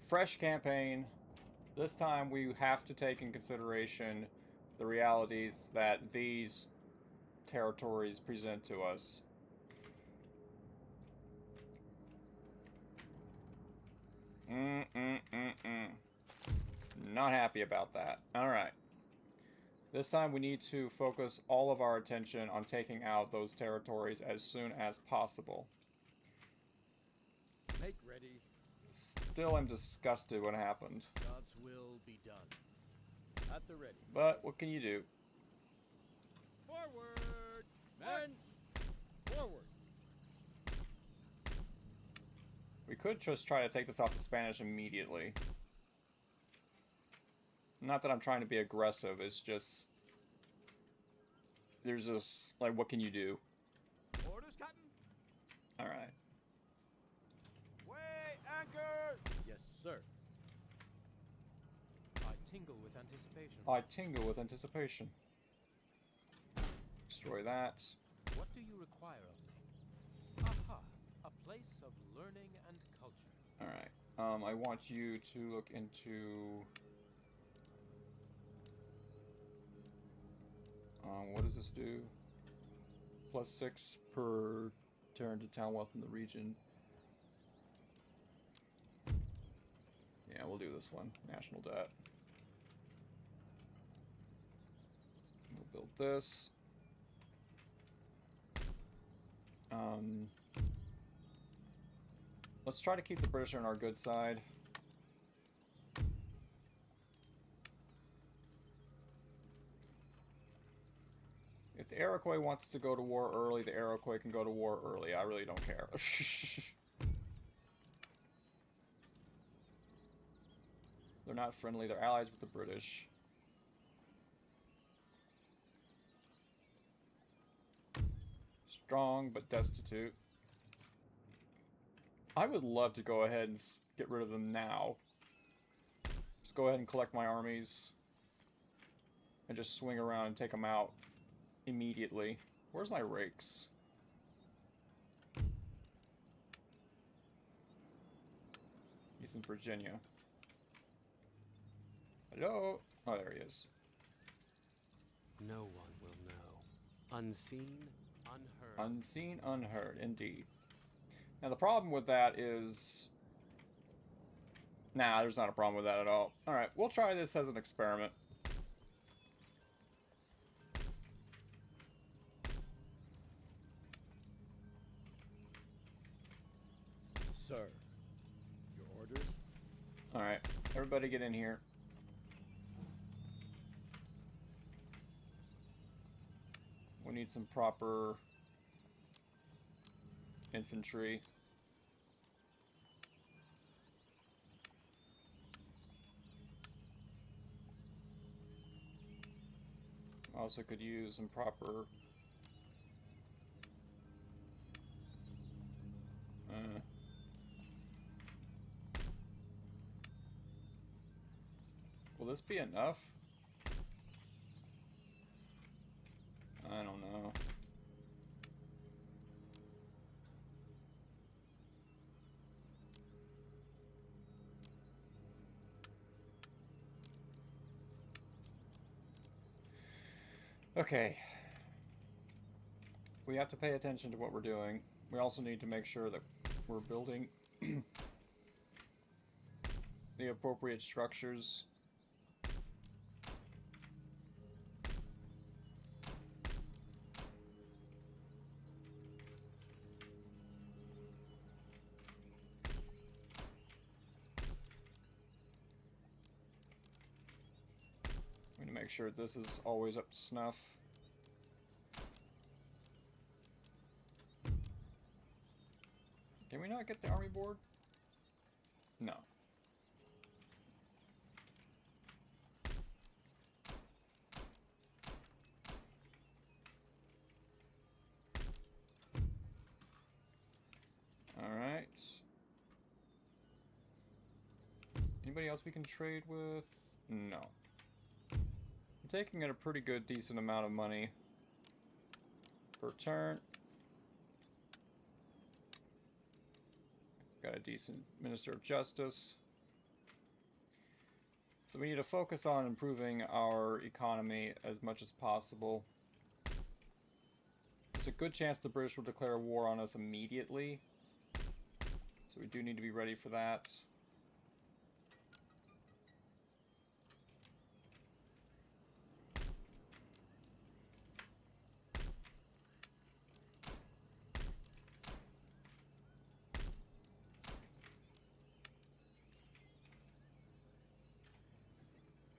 fresh campaign. This time we have to take in consideration the realities that these territories present to us. Not happy about that. Alright. This time we need to focus all of our attention on taking out those territories as soon as possible. Make ready. Still am disgusted what happened. God's will be done. At the ready. But what can you do? Forward! Men! Forward! We could just try to take this off the Spanish immediately. Not that I'm trying to be aggressive, it's just... There's just... Like, what can you do? Orders, Captain? Alright. Weigh anchor! Yes, sir. I tingle with anticipation. I tingle with anticipation. Destroy that. What do you require of me? Aha! A place of learning and culture. Alright. I want you to look into... what does this do? +6 per turn to town wealth in the region. Yeah, we'll do this one. National debt. We'll build this. Let's try to keep the British on our good side. If the Iroquois wants to go to war early, the Iroquois can go to war early. I really don't care. They're not friendly. They're allies with the British. Strong, but destitute. I would love to go ahead and get rid of them now. Just go ahead and collect my armies. And just swing around and take them out immediately. Where's my rakes? He's in Virginia. Hello? Oh, there he is. No one will know. Unseen, unheard. Unseen, unheard, indeed. Now, the problem with that is... Nah, there's not a problem with that at all. Alright, we'll try this as an experiment. Sir, your orders? Alright, everybody get in here. We need some proper infantry. Also could use some proper... Will this be enough? I don't know. Okay. We have to pay attention to what we're doing. We also need to make sure that we're building the appropriate structures. We need to make sure this is always up to snuff. Can we not get the army board? No. Alright. Anybody else we can trade with? No. I'm taking in a pretty good, decent amount of money per turn. Got a decent Minister of Justice. So we need to focus on improving our economy as much as possible. There's a good chance the British will declare war on us immediately. So we do need to be ready for that.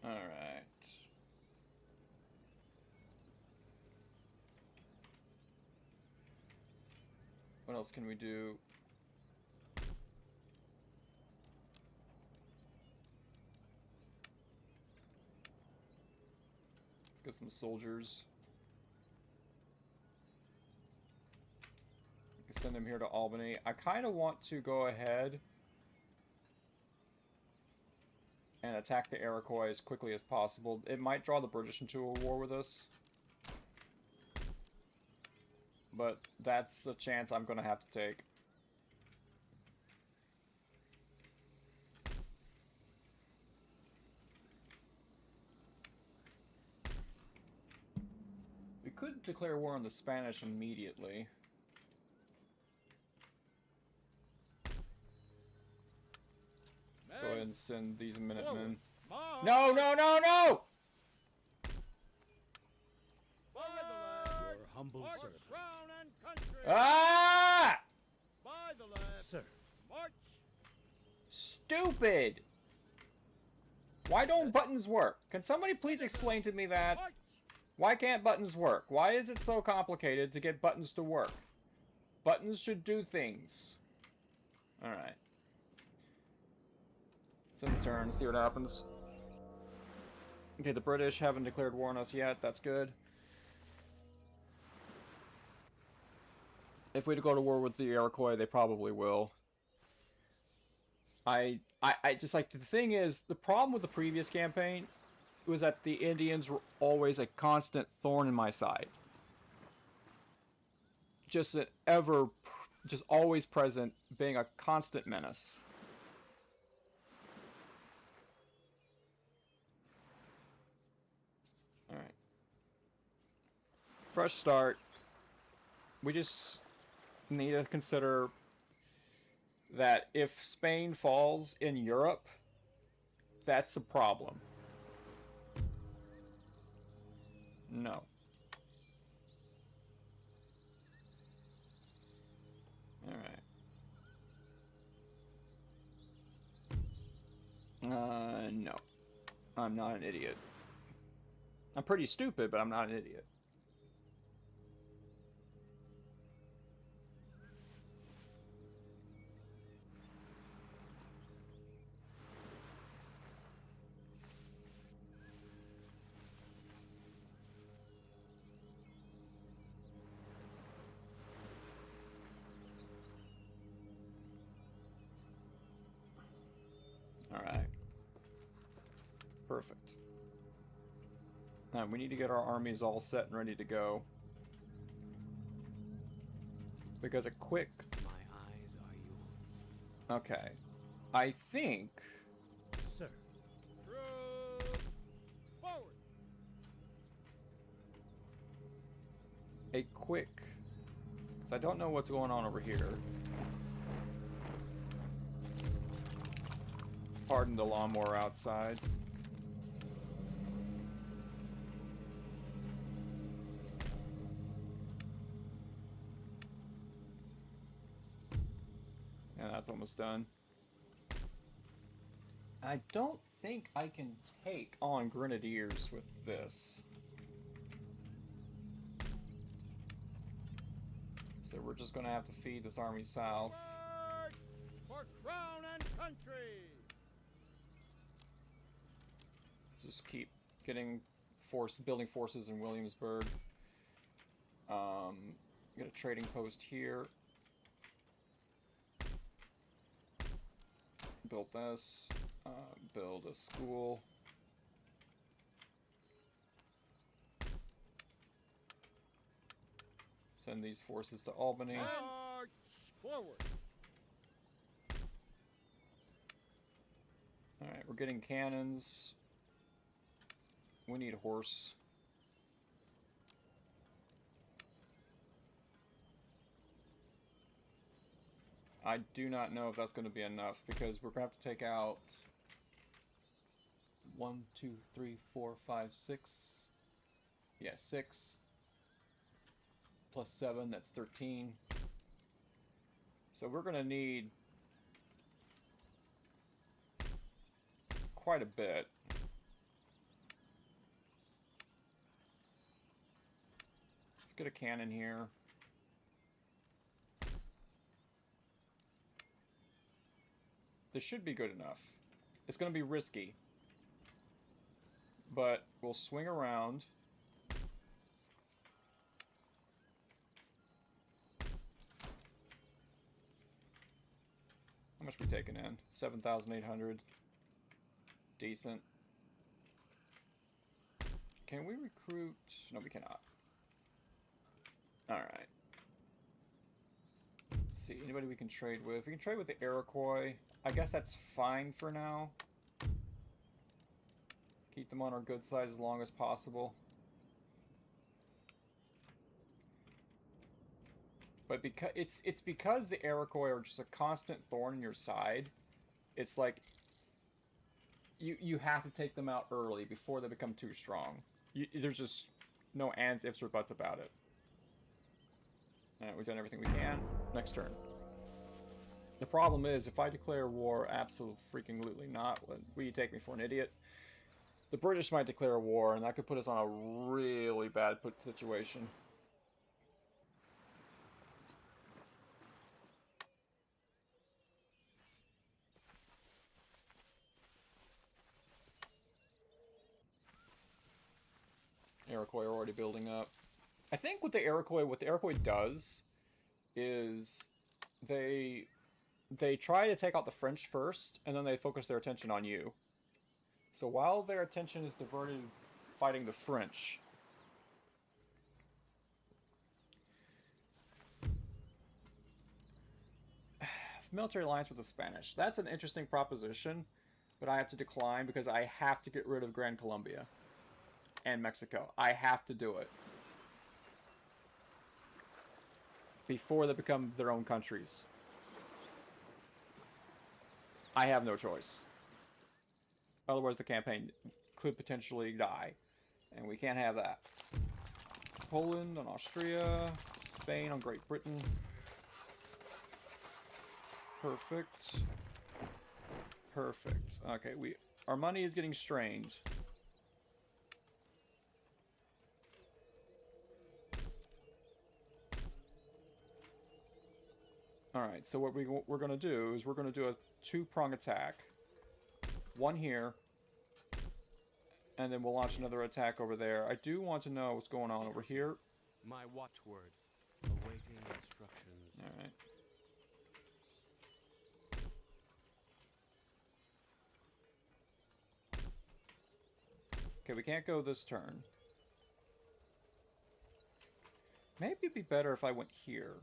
Alright. What else can we do? Let's get some soldiers. We can send them here to Albany. I kind of want to go ahead and attack the Iroquois as quickly as possible. It might draw the British into a war with us, but that's a chance I'm going to have to take. We could declare war on the Spanish immediately. Let's go ahead and send these Minutemen. No, no, no, no! Your humble servant. Ah! Sir. Stupid! Why don't buttons work? Can somebody please explain to me that? Why can't buttons work? Why is it so complicated to get buttons to work? Buttons should do things. Alright. Send the turn, see what happens. Okay, the British haven't declared war on us yet. That's good. If we go to war with the Iroquois, they probably will. I just like, the thing is, the problem with the previous campaign was that the Indians were always a constant thorn in my side. Just an ever, just always present, being a constant menace. Alright. Fresh start. We just need to consider that if Spain falls in Europe, that's a problem. No. Alright. No. I'm not an idiot. I'm pretty stupid, but I'm not an idiot. Alright. Perfect. Now, we need to get our armies all set and ready to go. Because a quick... My eyes are yours. Okay. I think... Sir. Troops forward. a quick... Because I don't know what's going on over here. Pardon the lawnmower outside. Yeah, that's almost done. I don't think I can take on Grenadiers with this. So we're just gonna have to feed this army south. For crown and country. Just keep getting building forces in Williamsburg. Get a trading post here. Build this. Build a school. Send these forces to Albany. March forward. Alright, we're getting cannons. We need horse. I do not know if that's going to be enough because we're going to have to take out 1, 2, 3, 4, 5, 6. Yeah, 6 plus 7, that's 13. So we're going to need quite a bit. Let's get a cannon here. This should be good enough. It's going to be risky. But we'll swing around. How much we taking in? 7,800. Decent. Can we recruit? No, we cannot. Alright. Let's see, anybody we can trade with? We can trade with the Iroquois. I guess that's fine for now. Keep them on our good side as long as possible. But because it's because the Iroquois are just a constant thorn in your side. It's like you have to take them out early before they become too strong. There's just no ands, ifs, or buts about it. Alright, we've done everything we can. Next turn. The problem is, if I declare war, absolutely freaking not. Will you take me for an idiot? The British might declare war, and that could put us on a really bad situation. Iroquois are already building up. I think what the Iroquois does is they try to take out the French first, and then they focus their attention on you. So while their attention is diverted fighting the French, military alliance with the Spanish. That's an interesting proposition, but I have to decline because I have to get rid of Gran Colombia and Mexico. I have to do it before they become their own countries. I have no choice. Otherwise, the campaign could potentially die. And we can't have that. Poland on Austria. Spain on Great Britain. Perfect. Perfect. Okay, our money is getting strained. Alright, so what we're going to do is we're going to do a two-prong attack. One here. And then we'll launch another attack over there. I do want to know what's going on over here. My watchword. Awaiting instructions. Alright. Okay, we can't go this turn. Maybe it'd be better if I went here.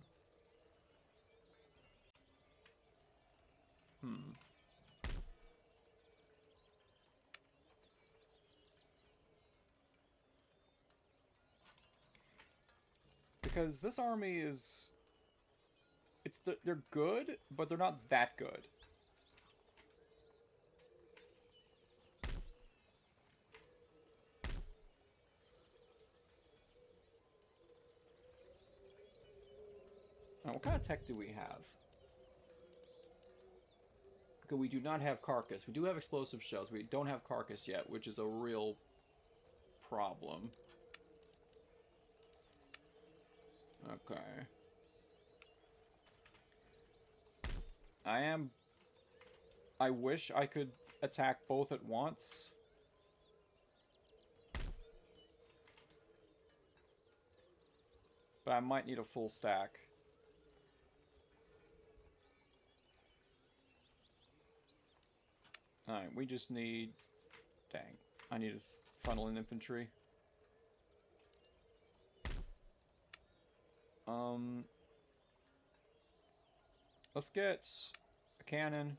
Because this army is... they're good, but they're not that good. Now, what kind of tech do we have? Okay, we do not have carcass. We do have explosive shells. We don't have carcass yet, which is a real problem. Okay. I wish I could attack both at once. But I might need a full stack. Alright, we just need... Dang. I need to funnel in infantry. Let's get a cannon.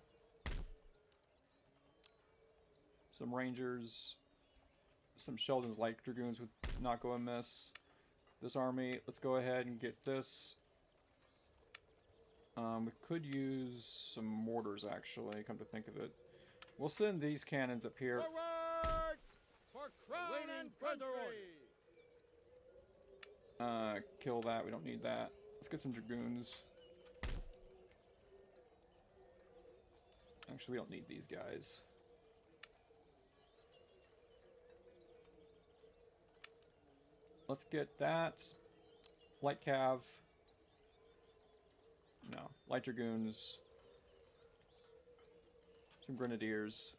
Some rangers. some Sheldon's light dragoons would not go amiss. This army, let's go ahead and get this. We could use some mortars, actually, come to think of it. We'll send these cannons up here. Forward! For crown and country! Kill that, we don't need that. Let's get some dragoons. Actually, we don't need these guys. Let's get that. Light cav. No, light dragoons. Some grenadiers.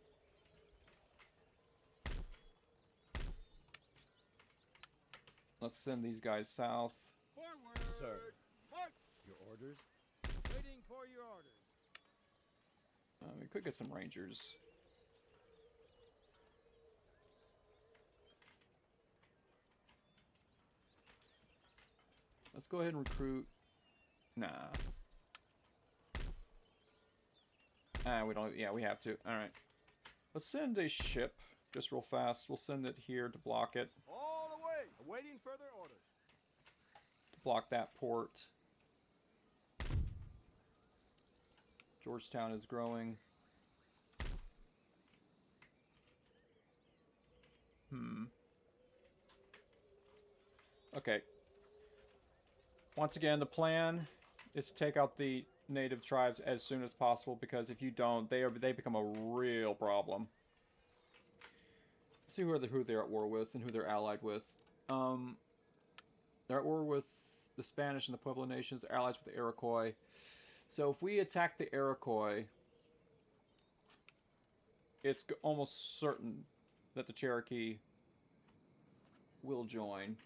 Let's send these guys south. Forward! Sir. March! Your orders? Waiting for your orders. We could get some rangers. Let's go ahead and recruit. Nah. We don't. Yeah, we have to. All right. Let's send a ship just real fast. We'll send it here to block it. All away! Awaiting further orders. To block that port. Georgetown is growing. Okay. Once again, the plan is to take out the native tribes as soon as possible, because if you don't, they become a real problem. Let's see who they're at war with and who they're allied with. They're at war with the Spanish and the Pueblo nations. They're allies with the Iroquois. So if we attack the Iroquois, it's almost certain that the Cherokee will join.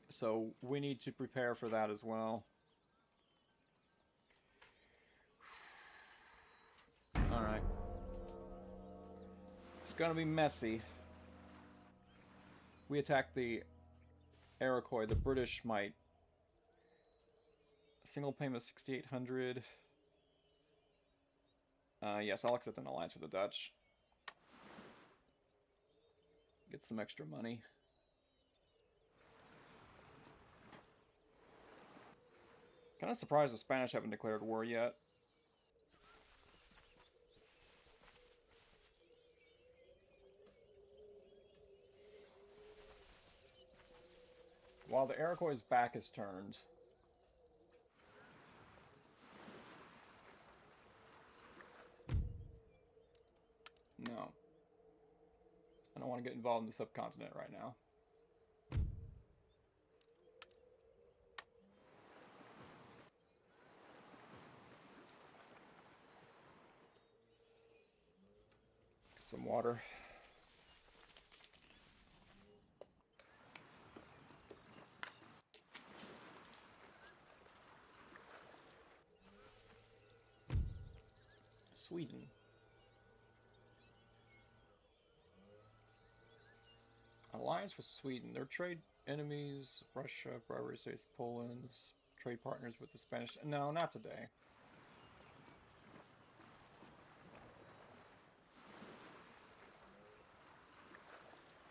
So we need to prepare for that as well. Alright. It's gonna be messy. We attack the Iroquois. The British might. A single payment of 6,800. Yes, I'll accept an alliance with the Dutch. Get some extra money. Kind of surprised the Spanish haven't declared war yet. While the Iroquois' back is turned. No. I don't want to get involved in the subcontinent right now. Let's get some water. Sweden. Alliance with Sweden. They're trade enemies. Russia, bribery states, Poland, trade partners with the Spanish. No, not today.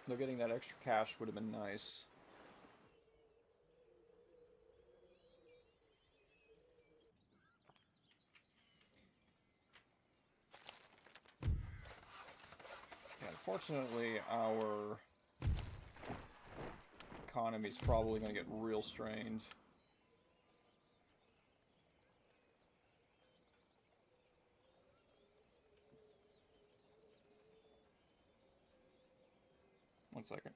Though getting that extra cash would have been nice. Yeah, unfortunately, our economy is probably going to get real strained. One second.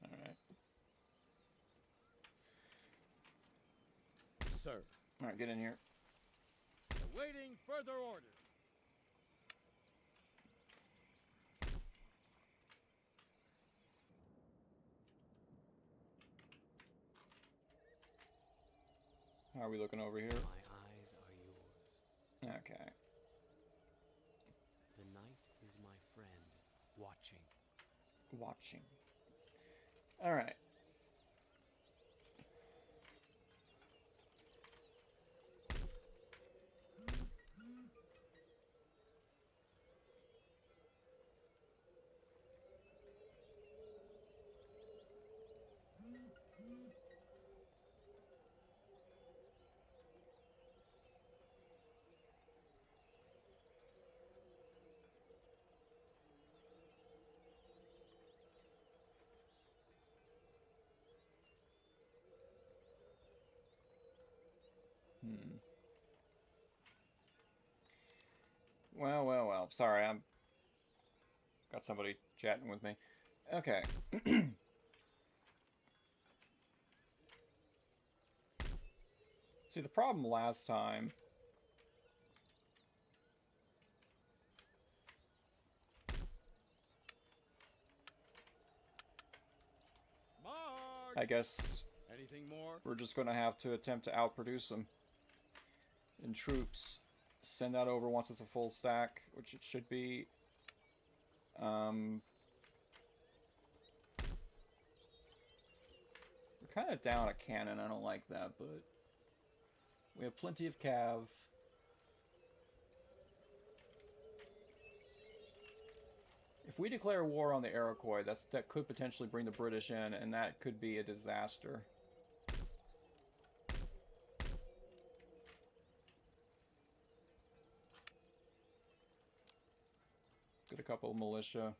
All right. Sir. All right, get in here. Awaiting further orders. How are we looking over here? My eyes are Okay. The night is my friend, watching. Watching. Alright. Well. Sorry, I'm got somebody chatting with me. Okay. See, the problem last time... March! I guess Anything more? we're just going to have to attempt to outproduce them. In troops. Send that over once it's a full stack, which it should be. We're kind of down a cannon. I don't like that, but we have plenty of cav. If we declare war on the Iroquois, that could potentially bring the British in, and that could be a disaster. Get a couple of militia.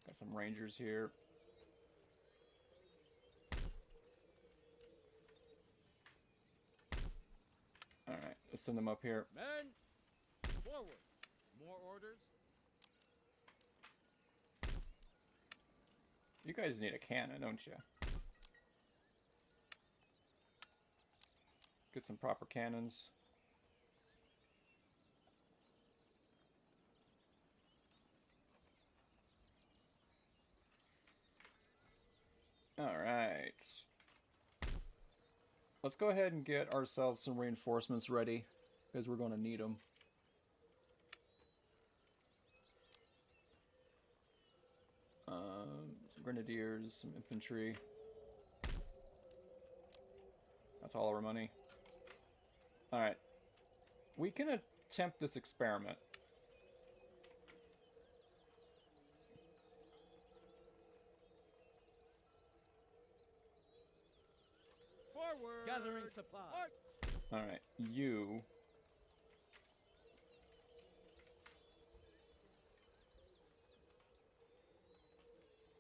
Got some rangers here. Alright, let's send them up here. Men, forward. More orders? You guys need a cannon, don't you? Get some proper cannons. Alright. Let's go ahead and get ourselves some reinforcements ready, because we're going to need them. Some grenadiers, some infantry. That's all our money. Alright. We can attempt this experiment. Forward! Gathering supplies. Alright, you...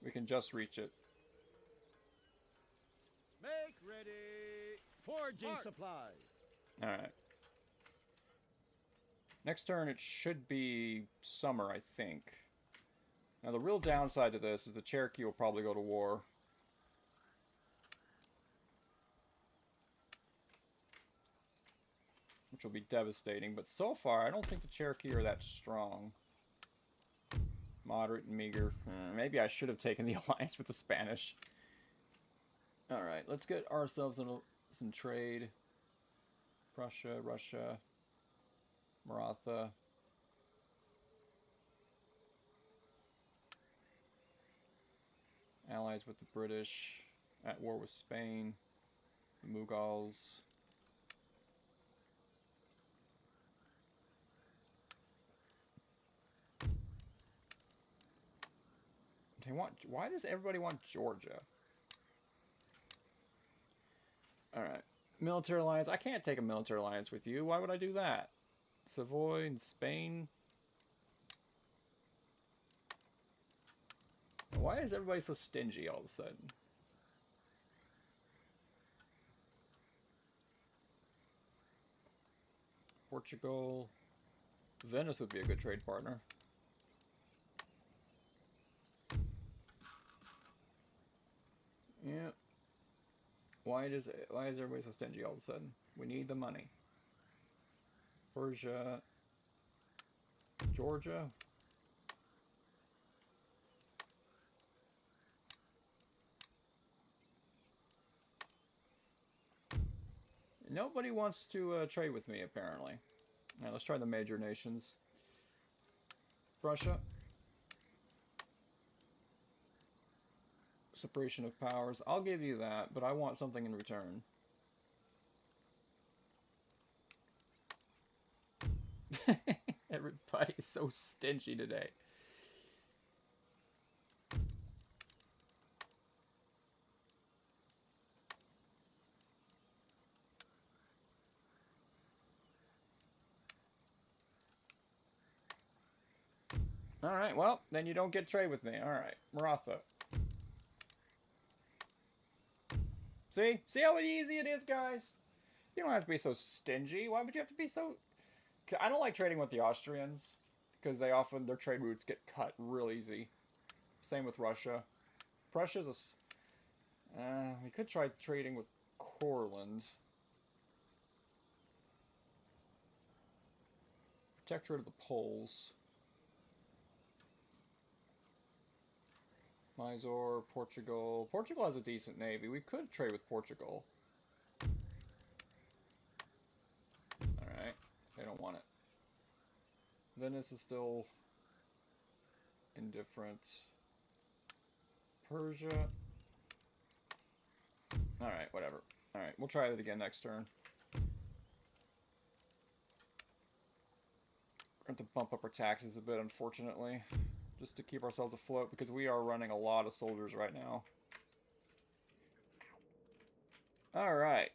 We can just reach it. Make ready. Foraging supplies. Alright. Next turn it should be summer, I think. Now the real downside to this is the Cherokee will probably go to war. Which will be devastating, but so far I don't think the Cherokee are that strong. Moderate and meager. Maybe I should have taken the alliance with the Spanish. Alright, let's get ourselves in some trade. Prussia, Russia, Maratha. Allies with the British. At war with Spain. The Mughals. Why does everybody want Georgia? Alright. Military alliance. I can't take a military alliance with you. Why would I do that? Savoy and Spain. Why is everybody so stingy all of a sudden? Portugal. Venice would be a good trade partner. Yeah. Why is everybody so stingy all of a sudden? We need the money. Persia. Georgia. Nobody wants to trade with me, apparently. Alright, let's try the major nations. Russia. Separation of powers. I'll give you that, but I want something in return. Everybody's so stingy today. Alright, well, then you don't get trade with me. Alright, Maratha. See? See how easy it is, guys? You don't have to be so stingy. Why would you have to be so... I don't like trading with the Austrians, because they often, their trade routes get cut real easy. Same with Russia. Prussia's a... we could try trading with Courland. Protectorate of the Poles. Mysore, Portugal. Portugal has a decent navy. We could trade with Portugal. Alright. They don't want it. Venice is still indifferent. Persia. Alright, whatever. Alright, we'll try it again next turn. We're going to bump up our taxes a bit, unfortunately. Just to keep ourselves afloat, because we are running a lot of soldiers right now. Alright.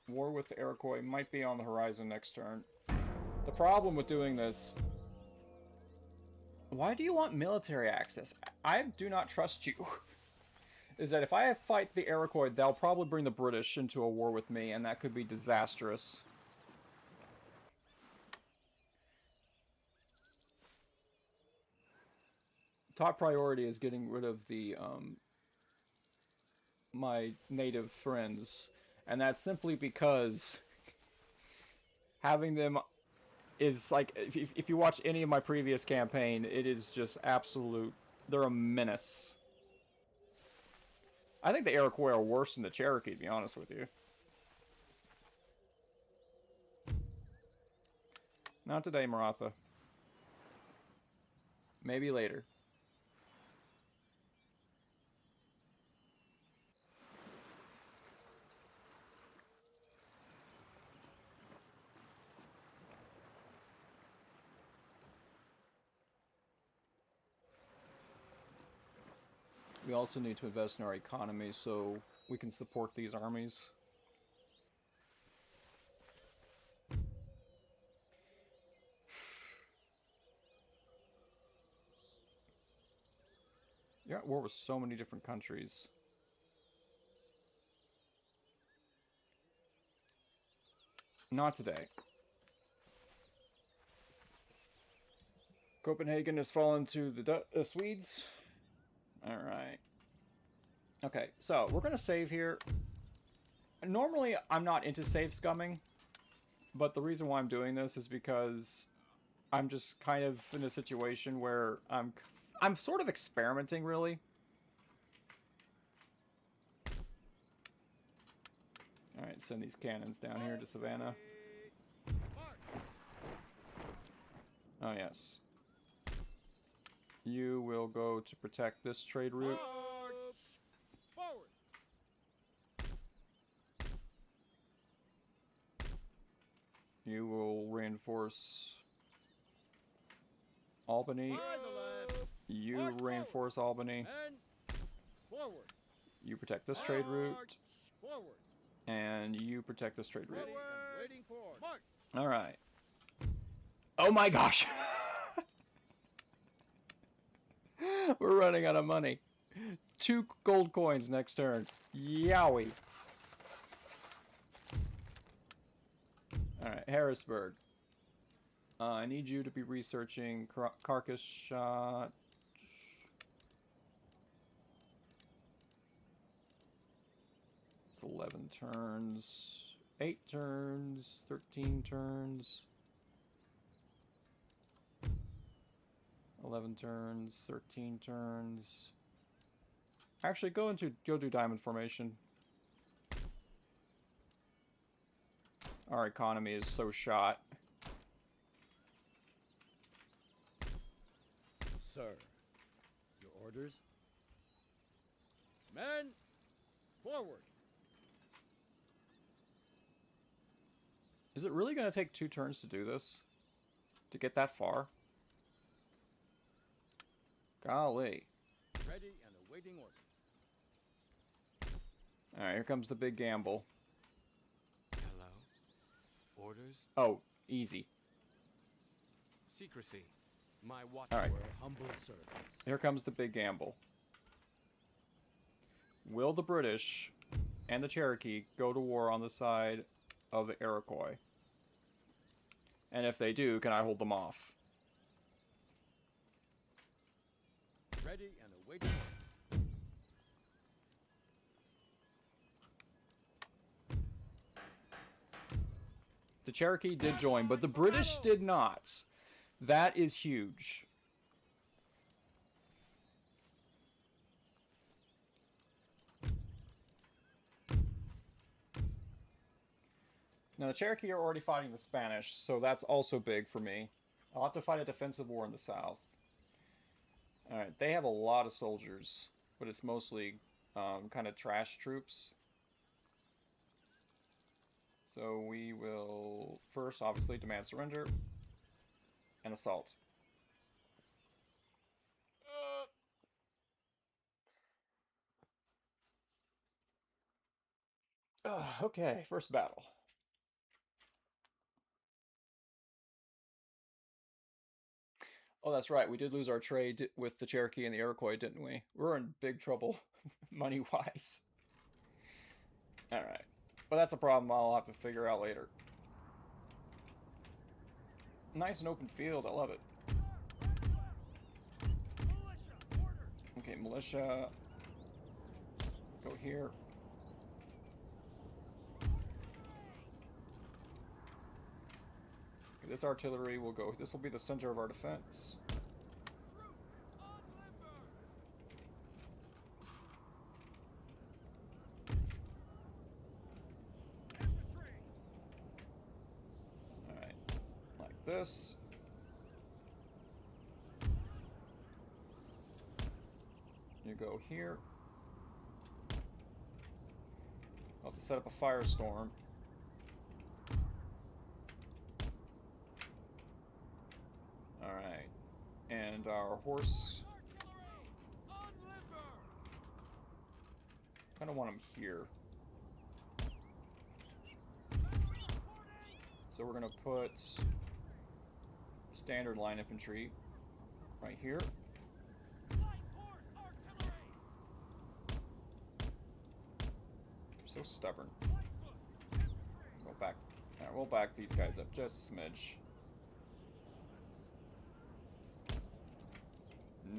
War with the Iroquois might be on the horizon next turn. The problem with doing this... Why do you want military access? I do not trust you. Is that if I fight the Iroquois, they'll probably bring the British into a war with me, and that could be disastrous. Top priority is getting rid of the, my native friends. And that's simply because having them is like, if you watch any of my previous campaign, it is just absolute, they're a menace. I think the Iroquois are worse than the Cherokee, to be honest with you. Not today, Maratha. Maybe later. We also need to invest in our economy so we can support these armies. You're at war with so many different countries. Not today. Copenhagen has fallen to the Swedes. Alright. Okay, so we're gonna save here. Normally, I'm not into save scumming, but the reason why I'm doing this is because I'm just kind of in a situation where I'm sort of experimenting, really. Alright, send these cannons down here to Savannah. Oh, yes. You will go to protect this trade route. Forward. You will reinforce Albany. You reinforce Albany. And forward. You protect this trade route. Forward. And you protect this trade route. Ready and waiting for march. Alright. Oh my gosh! We're running out of money. 2 gold coins next turn. Yowie. Alright, Harrisburg. I need you to be researching carcass shot. It's 11 turns. 8 turns. 13 turns. 11 turns, 13 turns. Actually, go do diamond formation. Our economy is so shot. Sir, your orders? Men, forward! Is it really going to take 2 turns to do this? To get that far? Golly. Ready and awaiting orders. Alright, here comes the big gamble. Hello? Orders? Oh, easy. Secrecy. My watch. All right. Your humble servant. Here comes the big gamble. Will the British and the Cherokee go to war on the side of the Iroquois? And if they do, can I hold them off? Ready and awaiting orders. The Cherokee did join, but the British did not. That is huge. Now, the Cherokee are already fighting the Spanish, so that's also big for me. I'll have to fight a defensive war in the south. Alright, they have a lot of soldiers, but it's mostly kind of trash troops. So we will first, obviously, demand surrender and assault. Okay, first battle. Oh, that's right. We did lose our trade with the Cherokee and the Iroquois, didn't we? We're in big trouble, money-wise. Alright. But that's a problem I'll have to figure out later. Nice and open field. I love it. Okay, militia. Go here. Okay, this artillery will go. This will be the center of our defense. Alright. Like this. You go here. I'll have to set up a firestorm. Alright. And our horse. Kind of want him here. So we're going to put standard line infantry right here. So stubborn. Go back. Alright, we'll back these guys up just a smidge.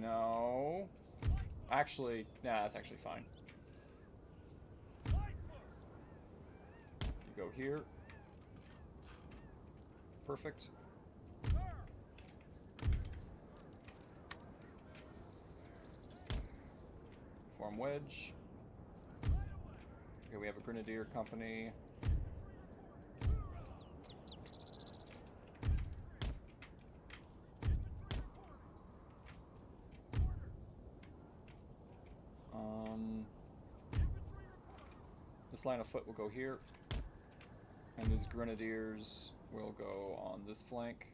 No. Actually, nah, that's actually fine. You go here. Perfect. Form wedge. Okay, we have a grenadier company. This line of foot will go here, and these grenadiers will go on this flank.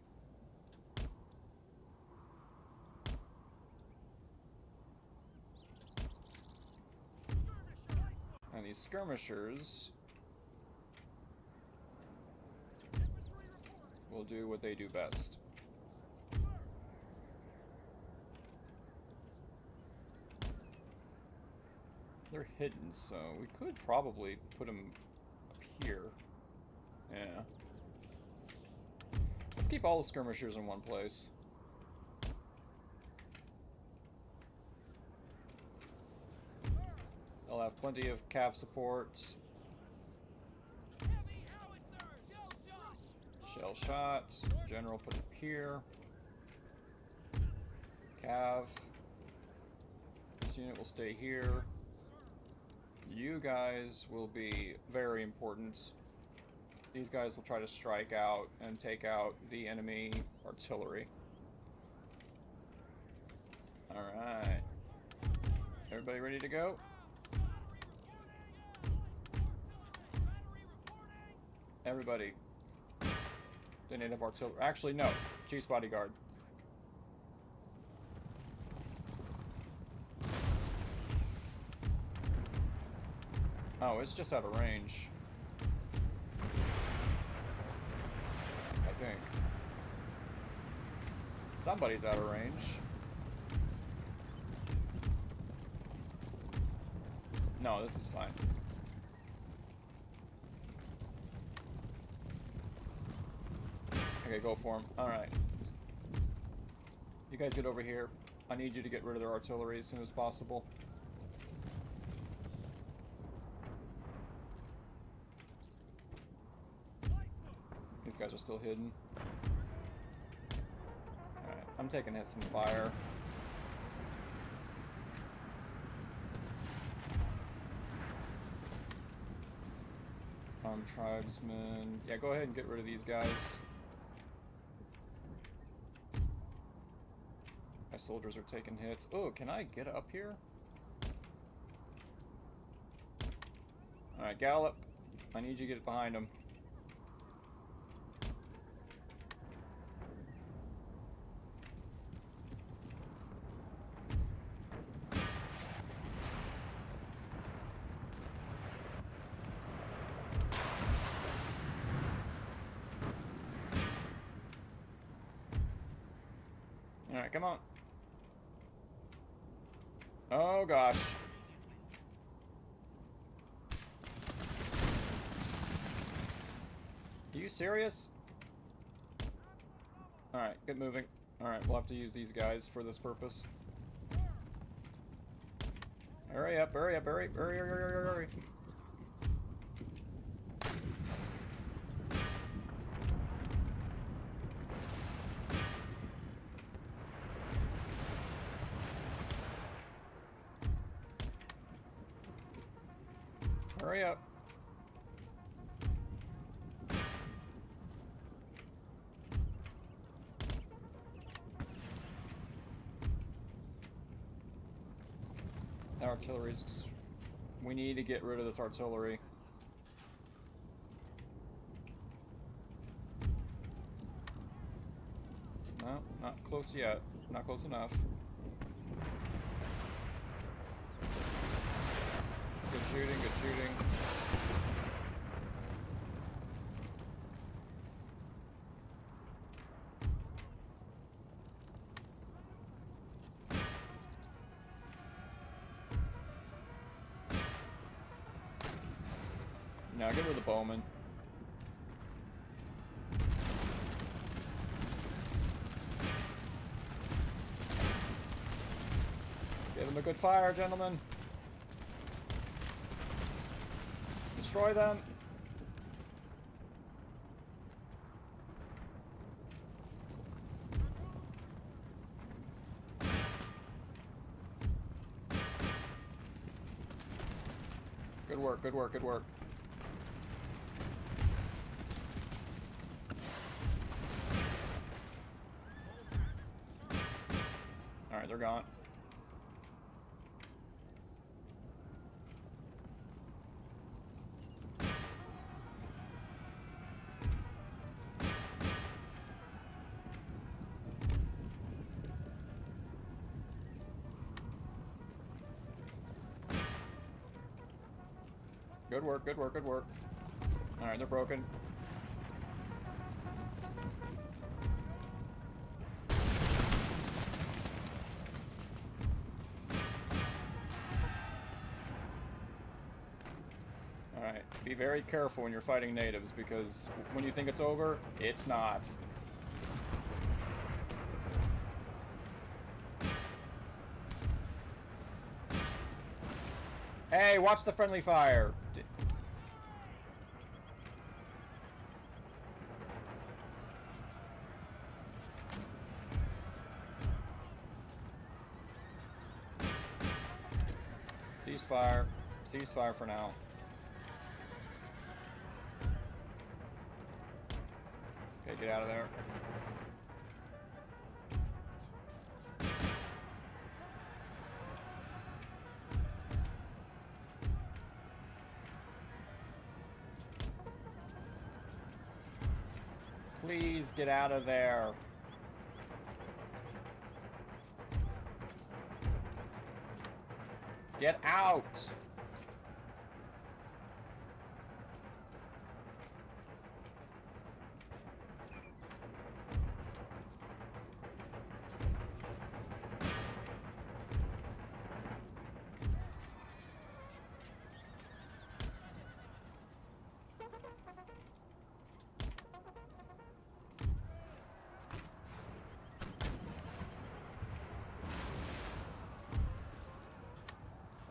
And these skirmishers will do what they do best. They're hidden, so we could probably put them up here. Yeah. Let's keep all the skirmishers in one place. They'll have plenty of cav support. Shell shot. General put it here. Cav. This unit will stay here. You guys will be very important. these guys will try to strike out and take out the enemy artillery. Alright. Everybody ready to go? Everybody. The native artillery. Actually, no. Chief's bodyguard. Oh, it's just out of range. I think. Somebody's out of range. No, this is fine. Okay, go for him. Alright. You guys get over here. I need you to get rid of their artillery as soon as possible. These guys are still hidden. Alright, I'm taking hits and fire. Tribesmen. Yeah, go ahead and get rid of these guys. My soldiers are taking hits. Oh, can I get up here? Alright, gallop. I need you to get behind them. Alright, come on. Oh gosh. Are you serious? Alright, get moving. Alright, we'll have to use these guys for this purpose. Hurry up, hurry up, hurry, hurry, hurry, hurry, hurry. Hurry up. That artillery's... We need to get rid of this artillery. No, not close yet. Not close enough. Good shooting, good shooting. Now get rid of the bowman. Give them a good fire, gentlemen. Destroy them. Good work, good work, good work. Alright, they're gone. Good work, good work, good work. Alright, they're broken. Alright, be very careful when you're fighting natives, because when you think it's over, it's not. Hey, watch the friendly fire! Ceasefire. Ceasefire for now. Get out of there. Please get out of there. Get out!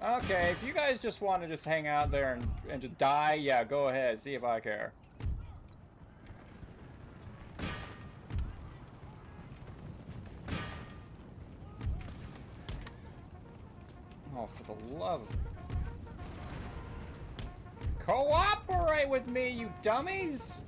Okay, if you guys just want to just hang out there and just die, yeah, go ahead. See if I care. Oh, for the love of... Cooperate with me, you dummies!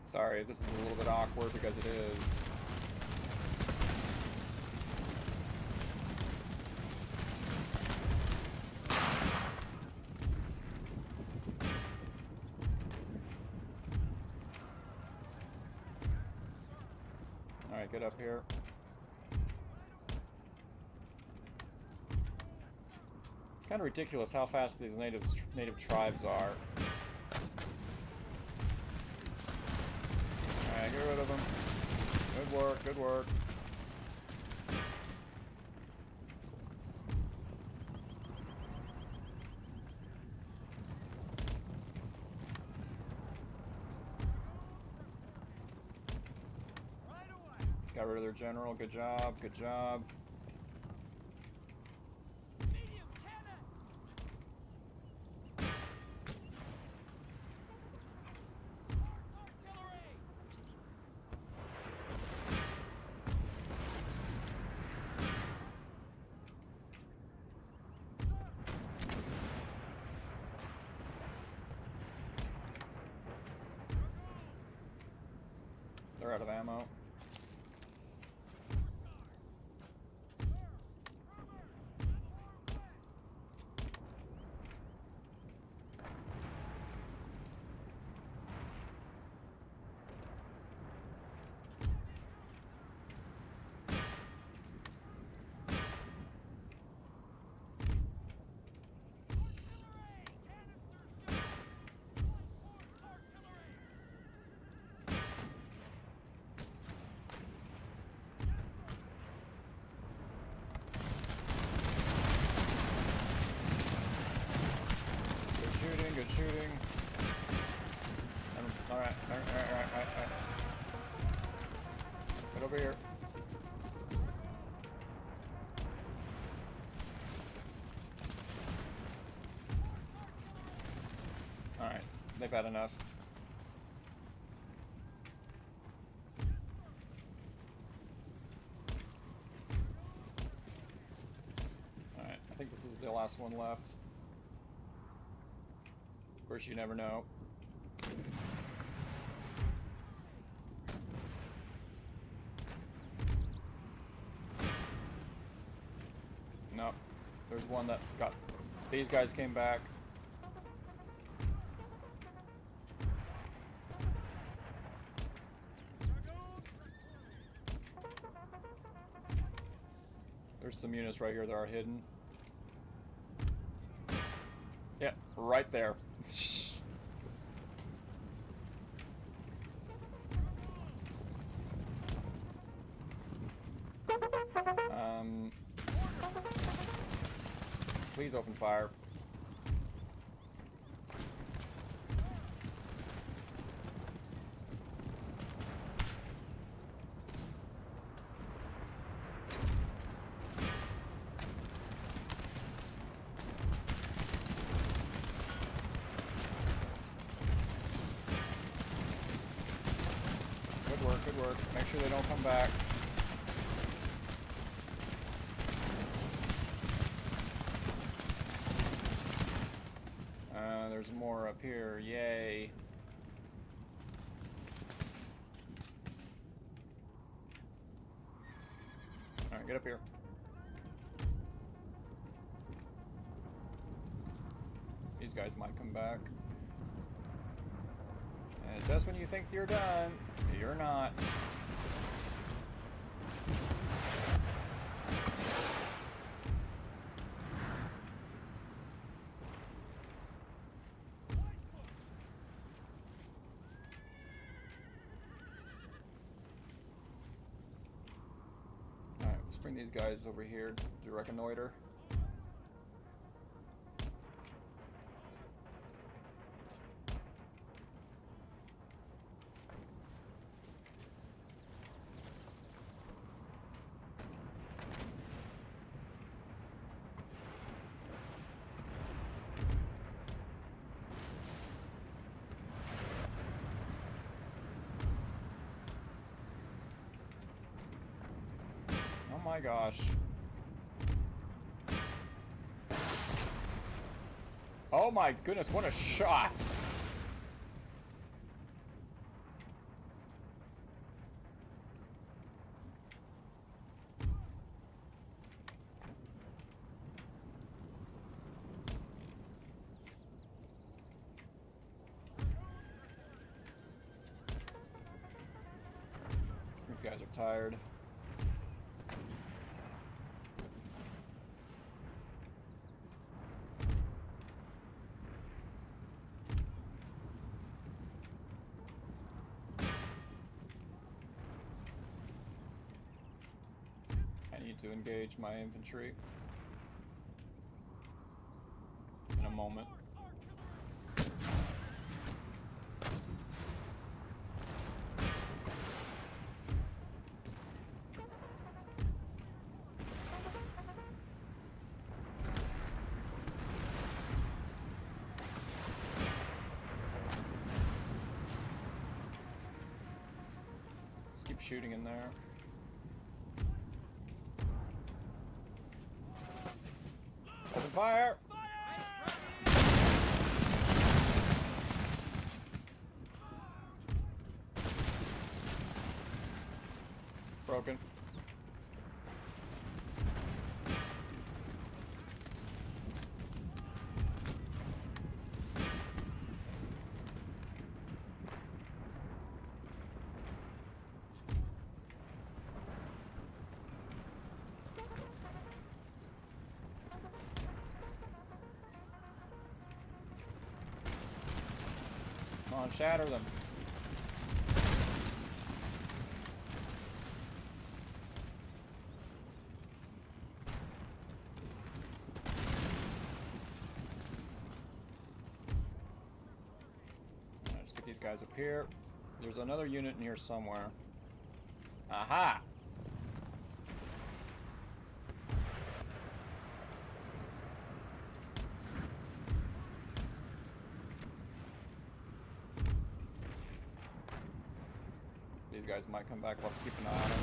Sorry, this is a little bit awkward because it is. Alright, get up here. It's kind of ridiculous how fast these native tribes are. Get rid of them. Good work, good work. Got rid of their general. Good job, good job. They're out of ammo. Good shooting. Alright. Get over here. Alright, they've had enough. Alright, I think this is the last one left. Of course, you never know. Nope. There's one that got... These guys came back. There's some units right here that are hidden. Yeah, right there. Please open fire. work, good work. Make sure they don't come back. There's more up here. Yay. Alright, get up here. These guys might come back. And just when you think you're done, you're not. Alright, let's bring these guys over here to reconnoiter. Oh my gosh. Oh my goodness, what a shot! These guys are tired. To engage my infantry in a moment. Just keep shooting in there. Open fire! Broken. Come on, shatter them. Let's get these guys up here. There's another unit in here somewhere. Aha! These guys might come back. We'll have to keep an eye on them.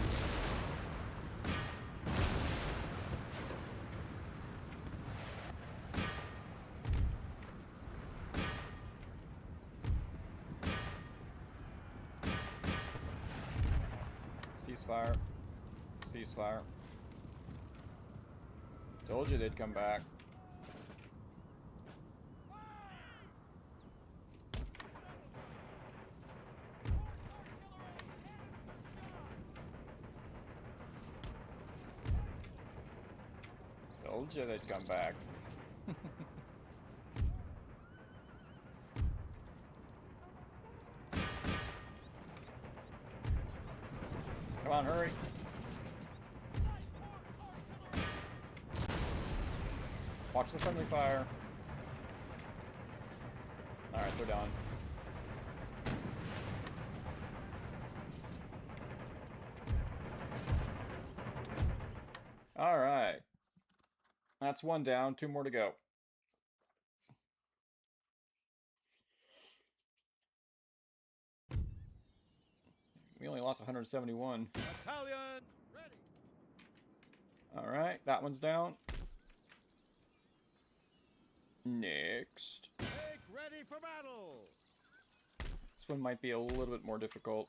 Ceasefire. Ceasefire. Told you they'd come back. Told you they'd come back. Come on, hurry. Watch the friendly fire. Alright, they're done. Alright. That's one down, 2 more to go. We only lost 171. Battalions ready. Alright, that one's down. Next. Make ready for battle. This one might be a little bit more difficult.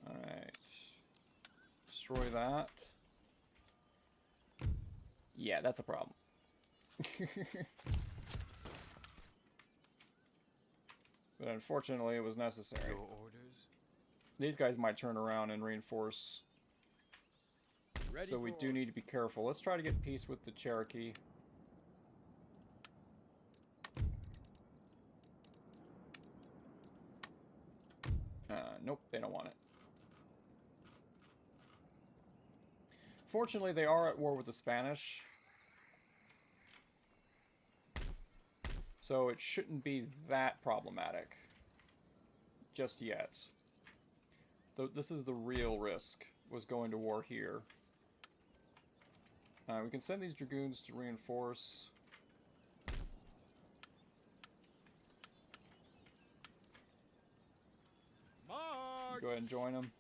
Alright. Destroy that. Yeah, that's a problem. But unfortunately, it was necessary. Your orders? These guys might turn around and reinforce. Ready So we for do need to be careful. Let's try to get peace with the Cherokee. Nope, they don't want it. Fortunately, they are at war with the Spanish. So it shouldn't be that problematic. Just yet. This is the real risk, was going to war here. We can send these dragoons to reinforce. march. Go ahead and join them.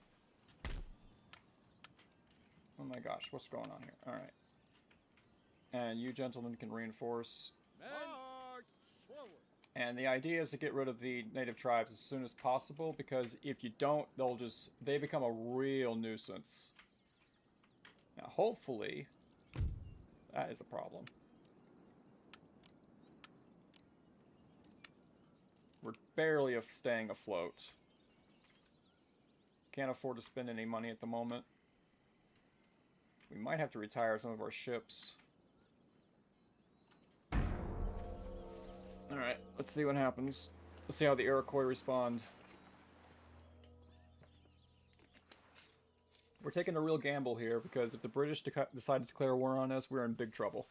Oh my gosh, what's going on here? Alright. And you gentlemen can reinforce. Men, march forward. And the idea is to get rid of the native tribes as soon as possible, because if you don't, they become a real nuisance. Now, hopefully, that is a problem. We're barely staying afloat. Can't afford to spend any money at the moment. We might have to retire some of our ships. Alright, let's see what happens. Let's see how the Iroquois respond. We're taking a real gamble here, because if the British decide to declare war on us, we're in big trouble.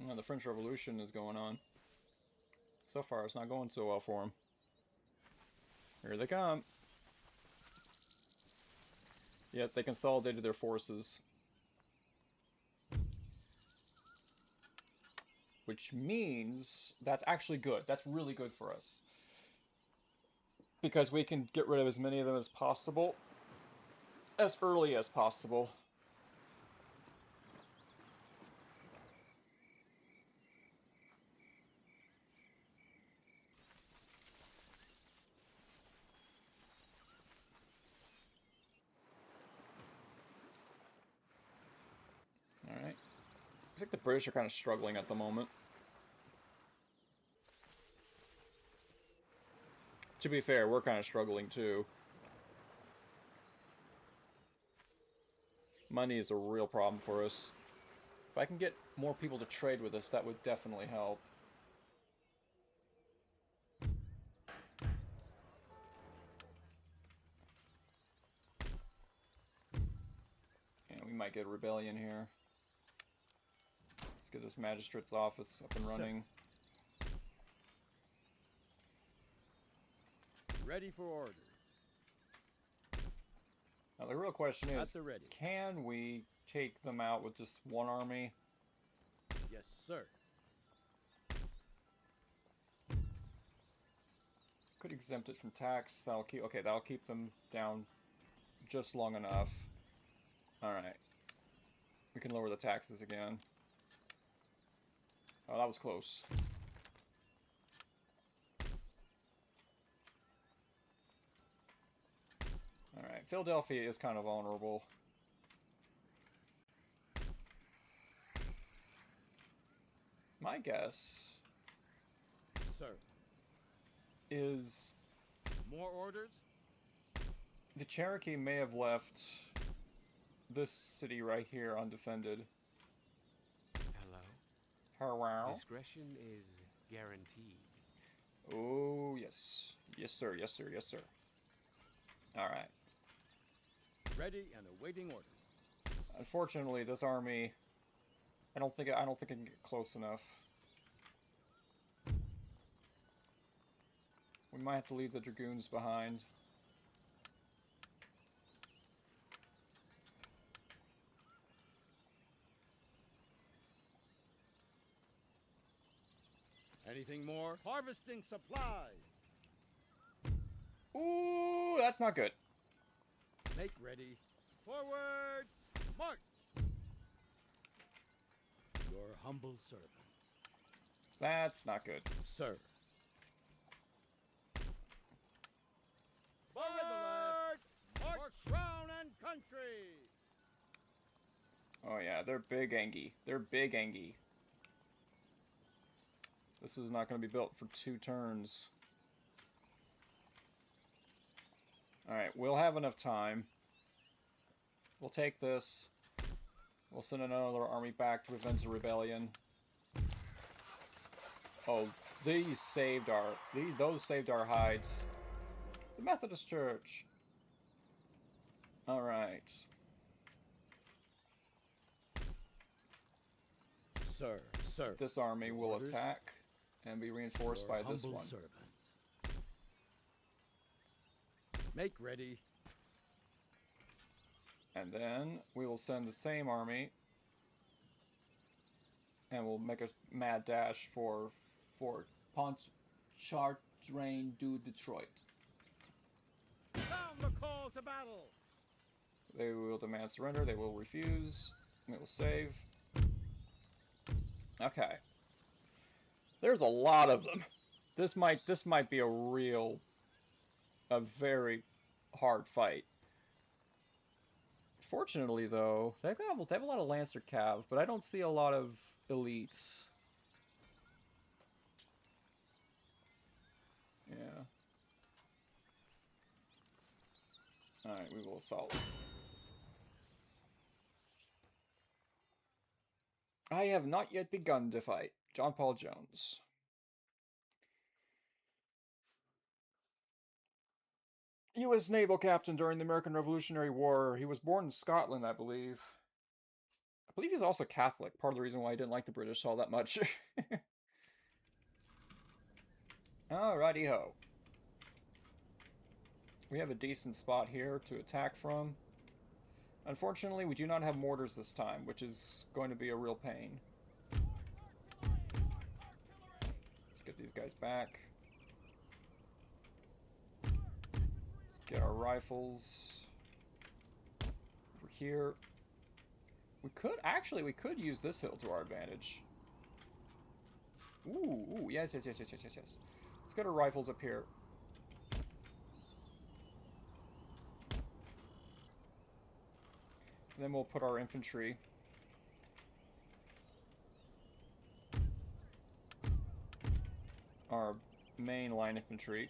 Well, the French Revolution is going on. So far, it's not going so well for them. Here they come. Yet they consolidated their forces. Which means that's actually good. That's really good for us. Because we can get rid of as many of them as possible. As early as possible. Alright. Looks like the British are kind of struggling at the moment. To be fair, we're kind of struggling too. Money is a real problem for us. If I can get more people to trade with us, that would definitely help. And we might get a rebellion here. Let's get this magistrate's office up and running. Ready for orders. Now the real question At is, the ready. can we take them out with just one army? Yes, sir. Could exempt it from tax. That'll keep, okay, that'll keep them down just long enough. Alright. We can lower the taxes again. Oh, that was close. Alright, Philadelphia is kind of vulnerable. My guess Sir. is More orders? the Cherokee may have left this city right here undefended. Hello? Hello? Discretion is guaranteed. Oh, yes. Yes, sir. Yes, sir. Yes, sir. Alright. Ready and awaiting orders. Unfortunately, this army I don't think I can get close enough. We might have to leave the dragoons behind. Anything more? Harvesting supplies. Ooh, that's not good. Make ready. Forward. March. Your humble servant. That's not good. Sir. Forward. March. Crown and country. Oh yeah, they're big Angie. They're big Angie. This is not going to be built for 2 turns. Alright, we'll have enough time. We'll take this. We'll send another army back to prevent a rebellion. Oh, those saved our hides. The Methodist Church. Alright. Sir. This army Your will orders? attack and be reinforced Your by this humble one. servant. Make ready. And then we will send the same army and we'll make a mad dash for Pontchartrain du Detroit. Sound the call to battle. They will demand surrender, they will refuse, we will save. Okay. There's a lot of them. This might be a very hard fight. Fortunately, though, they have a lot of Lancer Cav, but I don't see a lot of elites. Yeah. Alright, we will assault. I have not yet begun to fight. John Paul Jones. U.S. naval captain during the American Revolutionary War. He was born in Scotland, I believe. I believe he's also Catholic. Part of the reason why I didn't like the British all that much. Alrighty ho. We have a decent spot here to attack from. Unfortunately, we do not have mortars this time, which is going to be a real pain. Let's get these guys back. Let's get our rifles over here. We could use this hill to our advantage. Ooh, yes. Let's get our rifles up here. And then we'll put our infantry. Our main line infantry.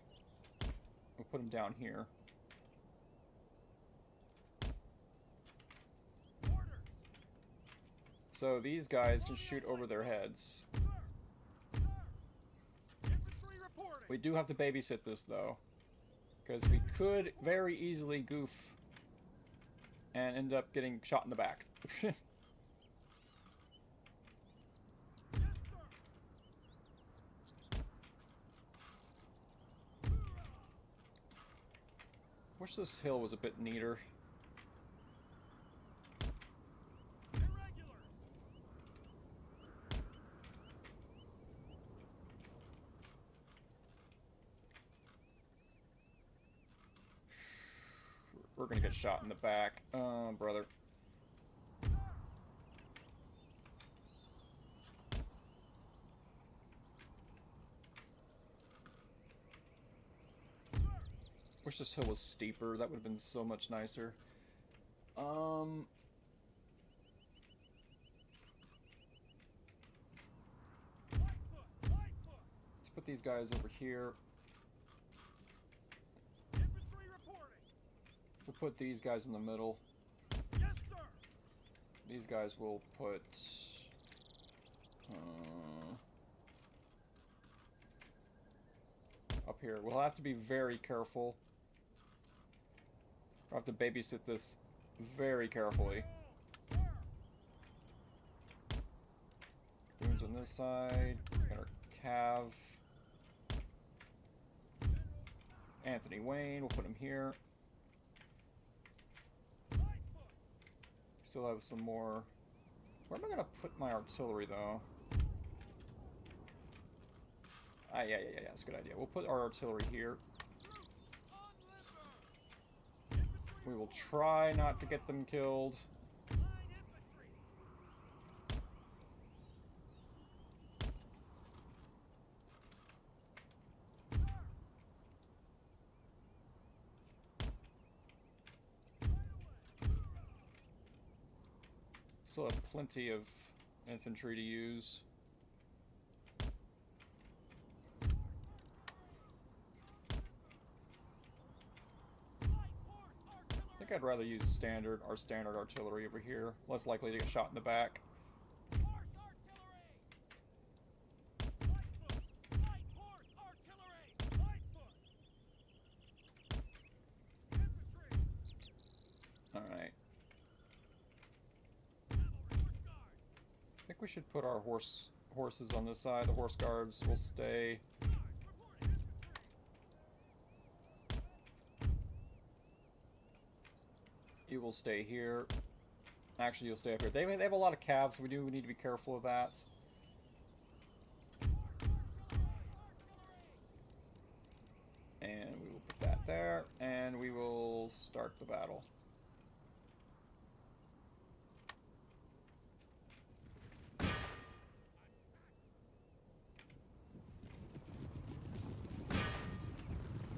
We'll put them down here. So these guys can shoot over their heads. We do have to babysit this, though. Because we could very easily goof and end up getting shot in the back. Wish this hill was a bit neater. We're gonna get shot in the back. Oh, brother. Wish this hill was steeper. That would have been so much nicer. Let's put these guys over here. We'll put these guys in the middle. Yes, sir. These guys will put... up here. We'll have to be very careful. We'll have to babysit this very carefully. Wounds on this side. Got our Cav. Anthony Wayne, we'll put him here. Still have some more. Where am I gonna put my artillery though? Ah, yeah, that's a good idea. We'll put our artillery here. We will try not to get them killed. Still have plenty of infantry to use. I think I'd rather use our standard artillery over here. Less likely to get shot in the back. Alright. I think we should put our horses on this side. The horse guards will stay. You will stay here. Actually, you'll stay up here. They have a lot of calves, so we need to be careful of that. And we will put that there, and we will start the battle.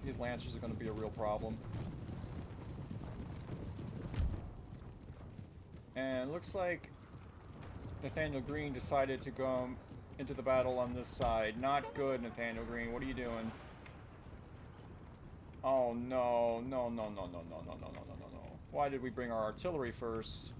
These lancers are going to be a real problem. And it looks like Nathaniel Green decided to go into the battle on this side. Not good, Nathaniel Green. What are you doing? Oh no, no. Why did we bring our artillery first?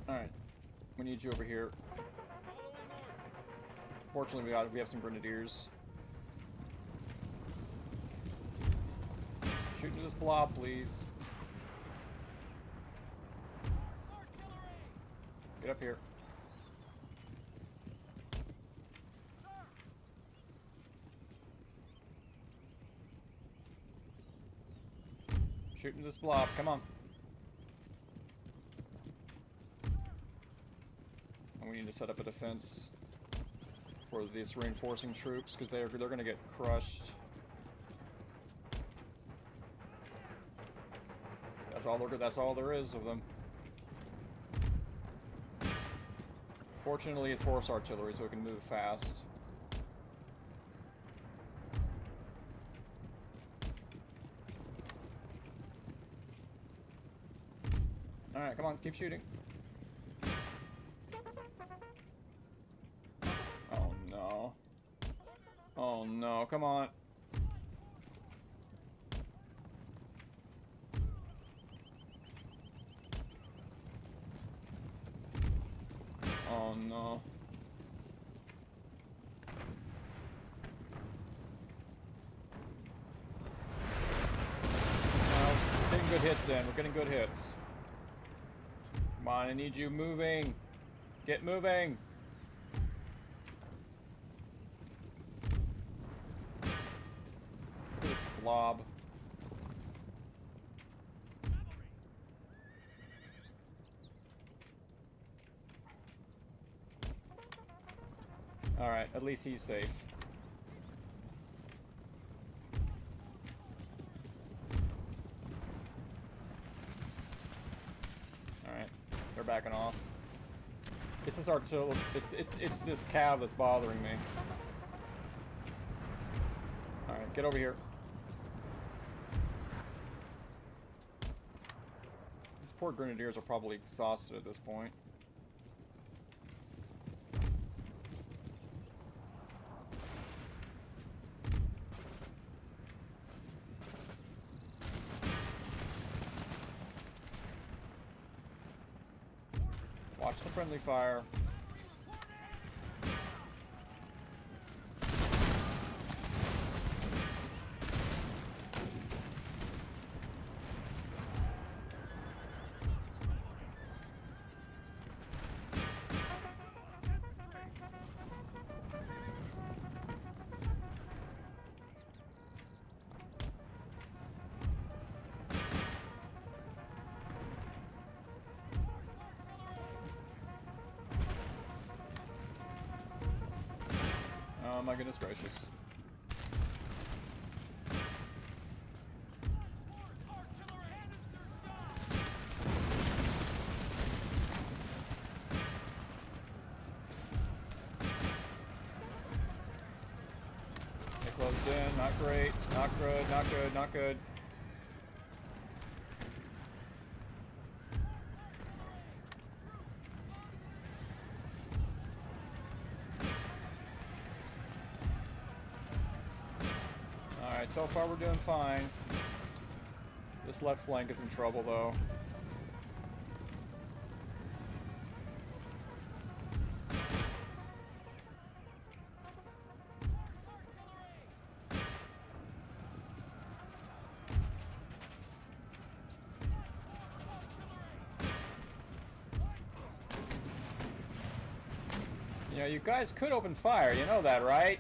Alright. We need you over here. Fortunately, we have some grenadiers. Shoot into this blob, please. Get up here. Shoot into this blob, come on. And we need to set up a defense for these reinforcing troops, because they're going to get crushed. That's all there is of them. Fortunately, it's horse artillery, so it can move fast. Alright, come on, keep shooting. Oh no. Oh no, come on. Oh no. Well, we're getting good hits in. We're getting good hits. Come on, I need you moving. Get moving. Look at this blob. Alright, at least he's safe. Alright, they're backing off. It's this artillery. It's this cav that's bothering me. Alright, get over here. These poor grenadiers are probably exhausted at this point. Watch the friendly fire. my goodness gracious. They closed in. Not great. Not good. Not good. Not good. Alright, so far we're doing fine. This left flank is in trouble, though. You know, you guys could open fire, you know that, right?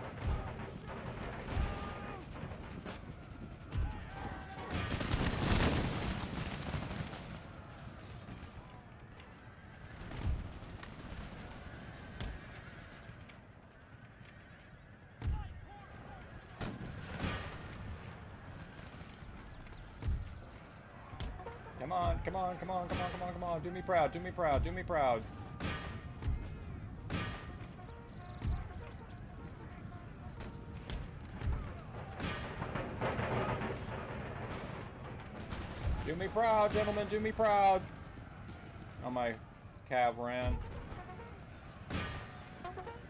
Come on, come on, come on, come on, come on, come on. Do me proud, do me proud, do me proud. Do me proud, gentlemen, do me proud. Oh, my cav ran.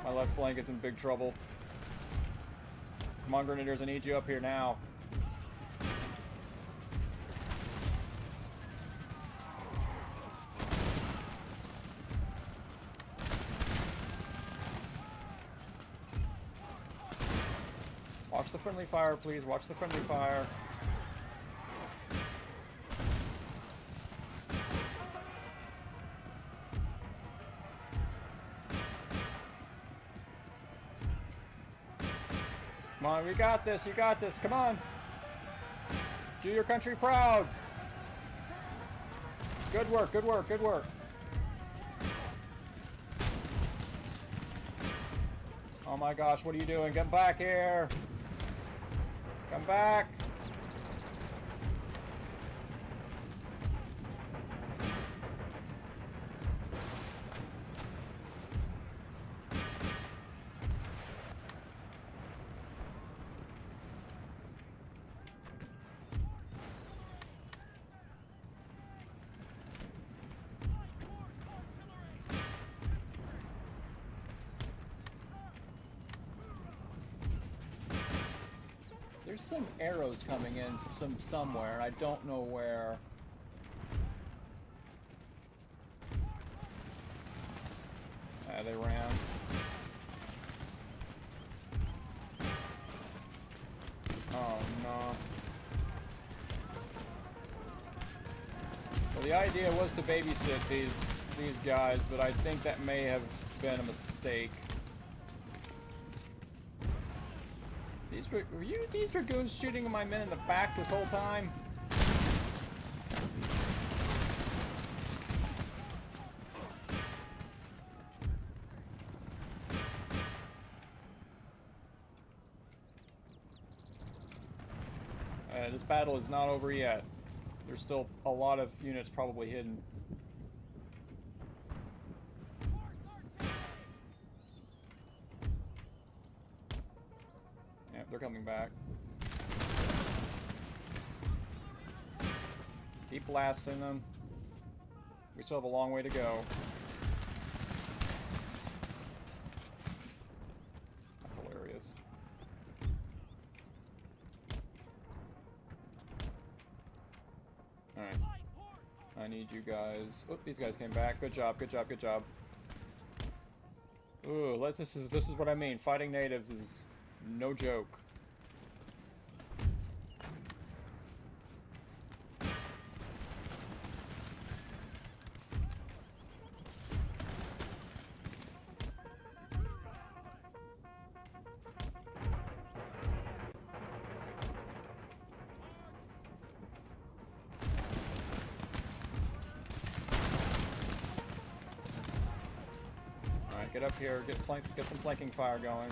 My left flank is in big trouble. Come on, Grenadiers, I need you up here now. Watch the friendly fire, please. Watch the friendly fire. Come on, we got this, you got this, come on. Do your country proud. Good work, good work, good work. Oh my gosh, what are you doing? Get back here. Come back. There's some arrows coming in from somewhere, and I don't know where. They ran. Oh no. Well, the idea was to babysit these guys, but I think that may have been a mistake. Were you these dragoons shooting my men in the back this whole time? This battle is not over yet. There's still a lot of units probably hidden. Yep, they're coming back. Keep blasting them. We still have a long way to go. That's hilarious. Alright. I need you guys. Oh, these guys came back. Good job, good job, good job. Ooh, this is what I mean. Fighting natives is no joke. Get up here, get some flanking fire going.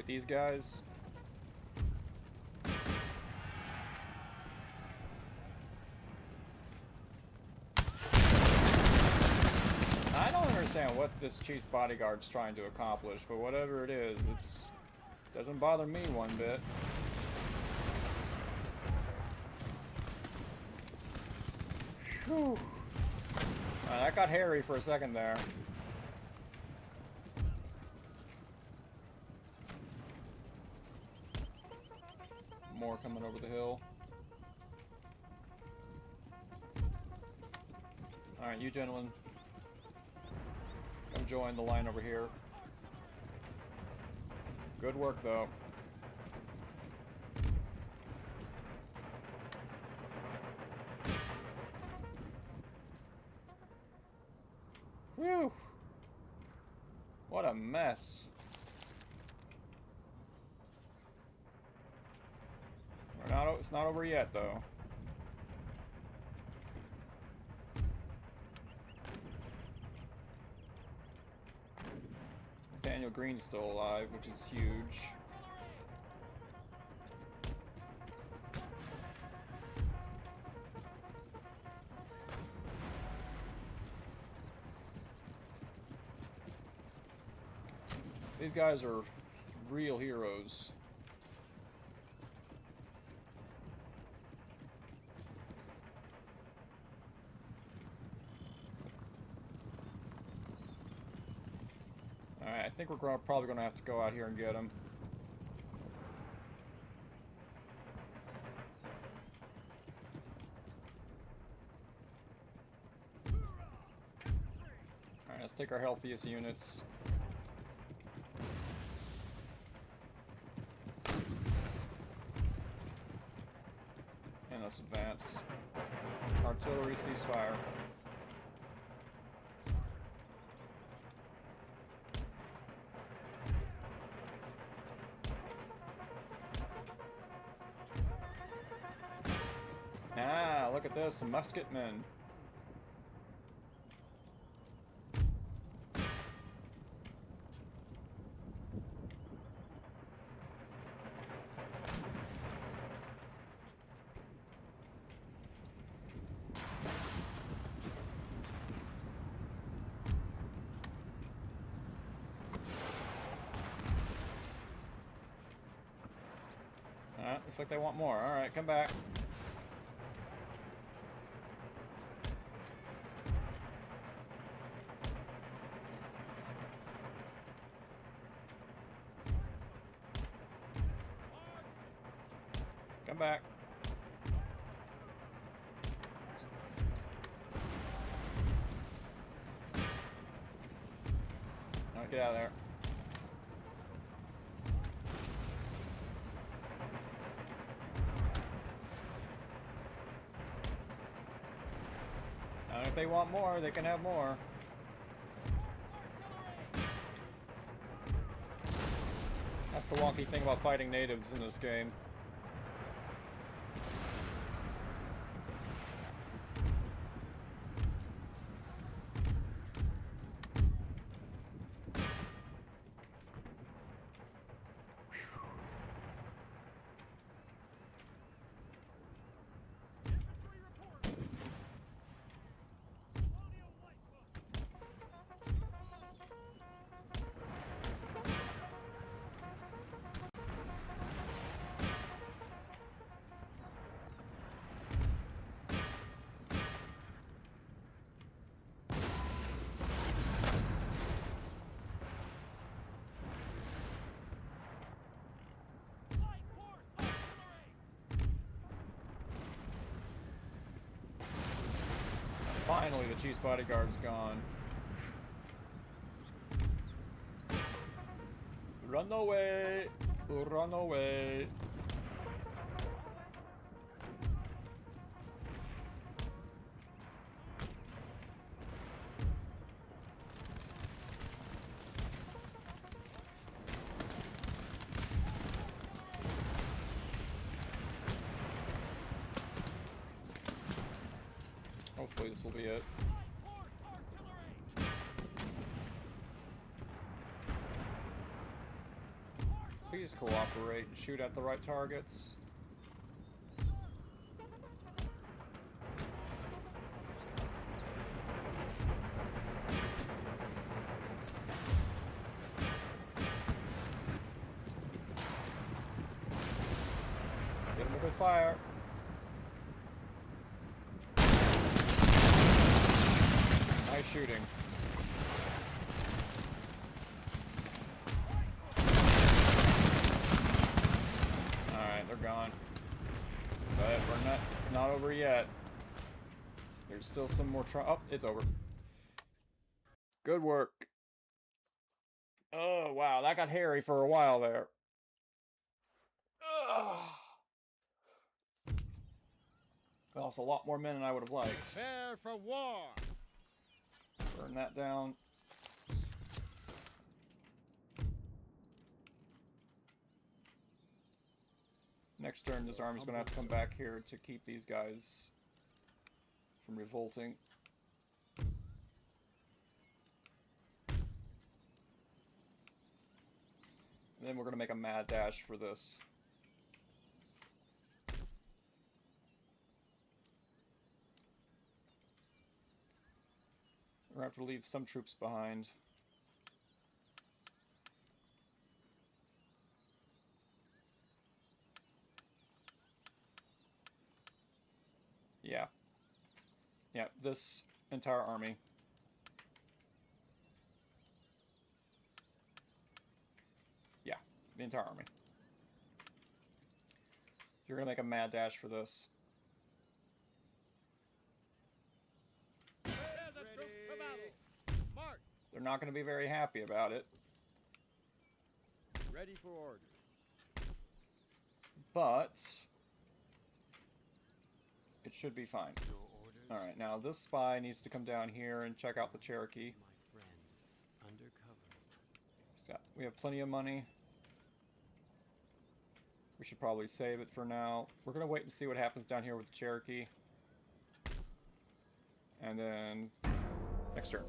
these guys. I don't understand what this chief's bodyguard's trying to accomplish, but whatever it is, doesn't bother me one bit. Whew. That got hairy for a second there. More coming over the hill. Alright, you gentlemen. Come join the line over here. Good work, though. Whew! What a mess. It's not over yet, though. Nathaniel Green's still alive, which is huge. These guys are real heroes. Alright, I think we're probably going to have to go out here and get them. Alright, let's take our healthiest units. And let's advance. Artillery ceasefire. Ah, look at this, some musketmen. Looks like they want more. Alright, come back. Come back. Alright, get out of there. If they want more, they can have more. That's the wonky thing about fighting natives in this game. Finally, the chief's bodyguard's gone. Run away! Run away! Hopefully this will be it. Please cooperate and shoot at the right targets. Get him a good fire. Nice shooting. Alright, they're gone. But it's not over yet. There's still some more oh, it's over. Good work. Oh, wow, that got hairy for a while there. Ugh. Lost a lot more men than I would have liked. Prepare for war. Burn that down. Next turn, this army's gonna have to come back here to keep these guys from revolting. And then we're gonna make a mad dash for this. We're gonna have to leave some troops behind. Yeah. Yeah, this entire army. Yeah, the entire army. You're gonna make a mad dash for this. They're not gonna be very happy about it. Ready for orders. But it should be fine. Your orders? Alright, now this spy needs to come down here and check out the Cherokee. My friend, undercover. We have plenty of money. We should probably save it for now. We're gonna wait and see what happens down here with the Cherokee. And then next turn.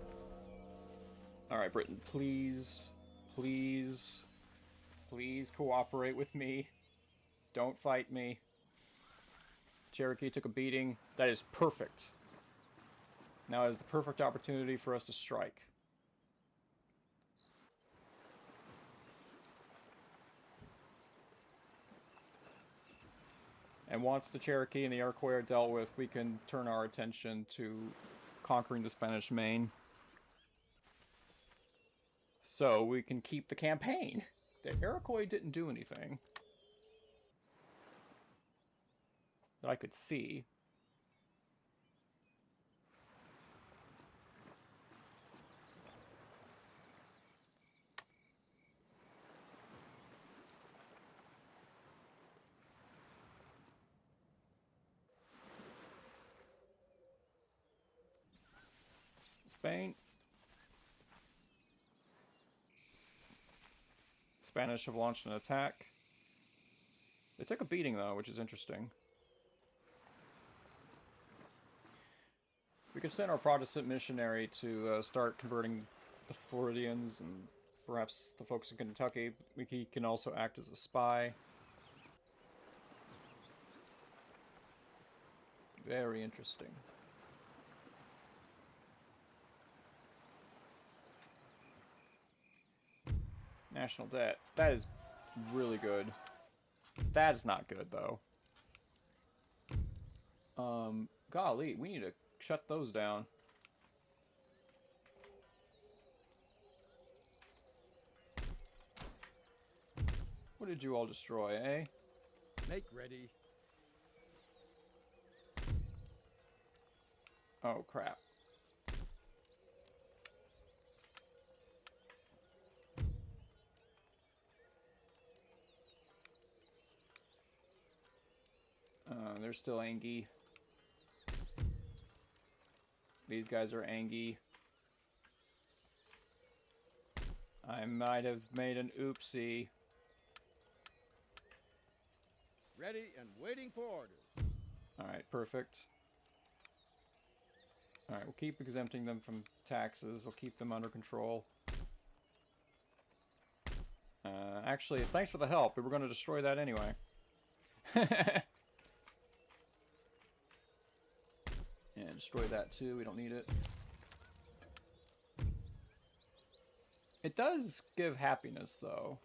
Alright, Britain, please, please, please cooperate with me. Don't fight me. Cherokee took a beating. That is perfect. Now is the perfect opportunity for us to strike. And once the Cherokee and the Iroquois are dealt with, we can turn our attention to conquering the Spanish Main. So we can keep the campaign. The Iroquois didn't do anything that I could see. Spain. Spanish have launched an attack. They took a beating, though, which is interesting. We could send our Protestant missionary to start converting the Floridians and perhaps the folks in Kentucky. He can also act as a spy. Very interesting. National debt. That is really good. That is not good, though. Golly, we need to shut those down. What did you all destroy, eh? Make ready. Oh, crap. They're still angry. These guys are angry. I might have made an oopsie. Ready and waiting for orders. Alright, perfect. Alright, we'll keep exempting them from taxes. We'll keep them under control. Actually, thanks for the help. We were going to destroy that anyway. And destroy that too. We don't need it. It does give happiness, though.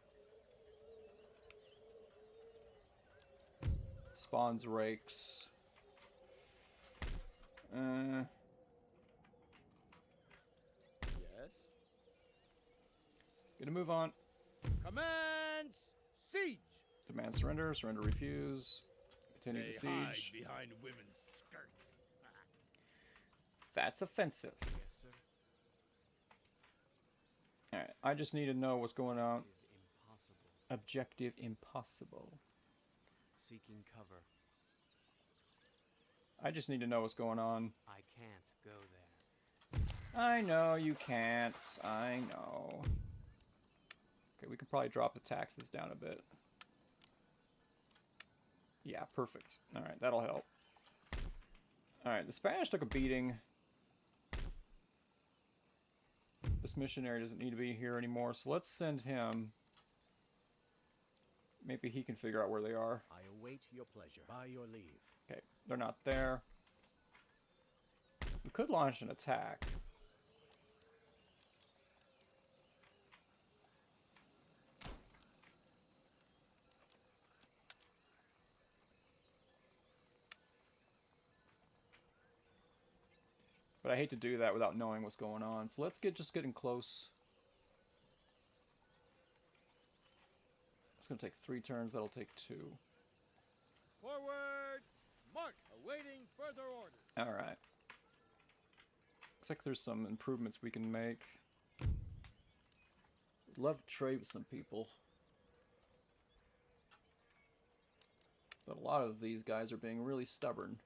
Spawns rakes. Yes. Gonna move on. Commence siege. Demand surrender. Surrender refuse. Continue the Hide siege. behind women's skirts. That's offensive. Yes, sir. Alright, I just need to know what's going on. Impossible. Objective impossible. Seeking cover. I just need to know what's going on. I can't go there. I know you can't. I know. Okay, we could probably drop the taxes down a bit. Yeah, perfect. Alright, that'll help. Alright, the Spanish took a beating. This missionary doesn't need to be here anymore, so let's send him. Maybe he can figure out where they are. I await your pleasure. By your leave. Okay, they're not there. We could launch an attack. But I hate to do that without knowing what's going on. So let's just getting close. It's going to take 3 turns. That'll take 2. Forward. March. Awaiting further orders. Alright. Looks like there's some improvements we can make. I'd love to trade with some people. But a lot of these guys are being really stubborn.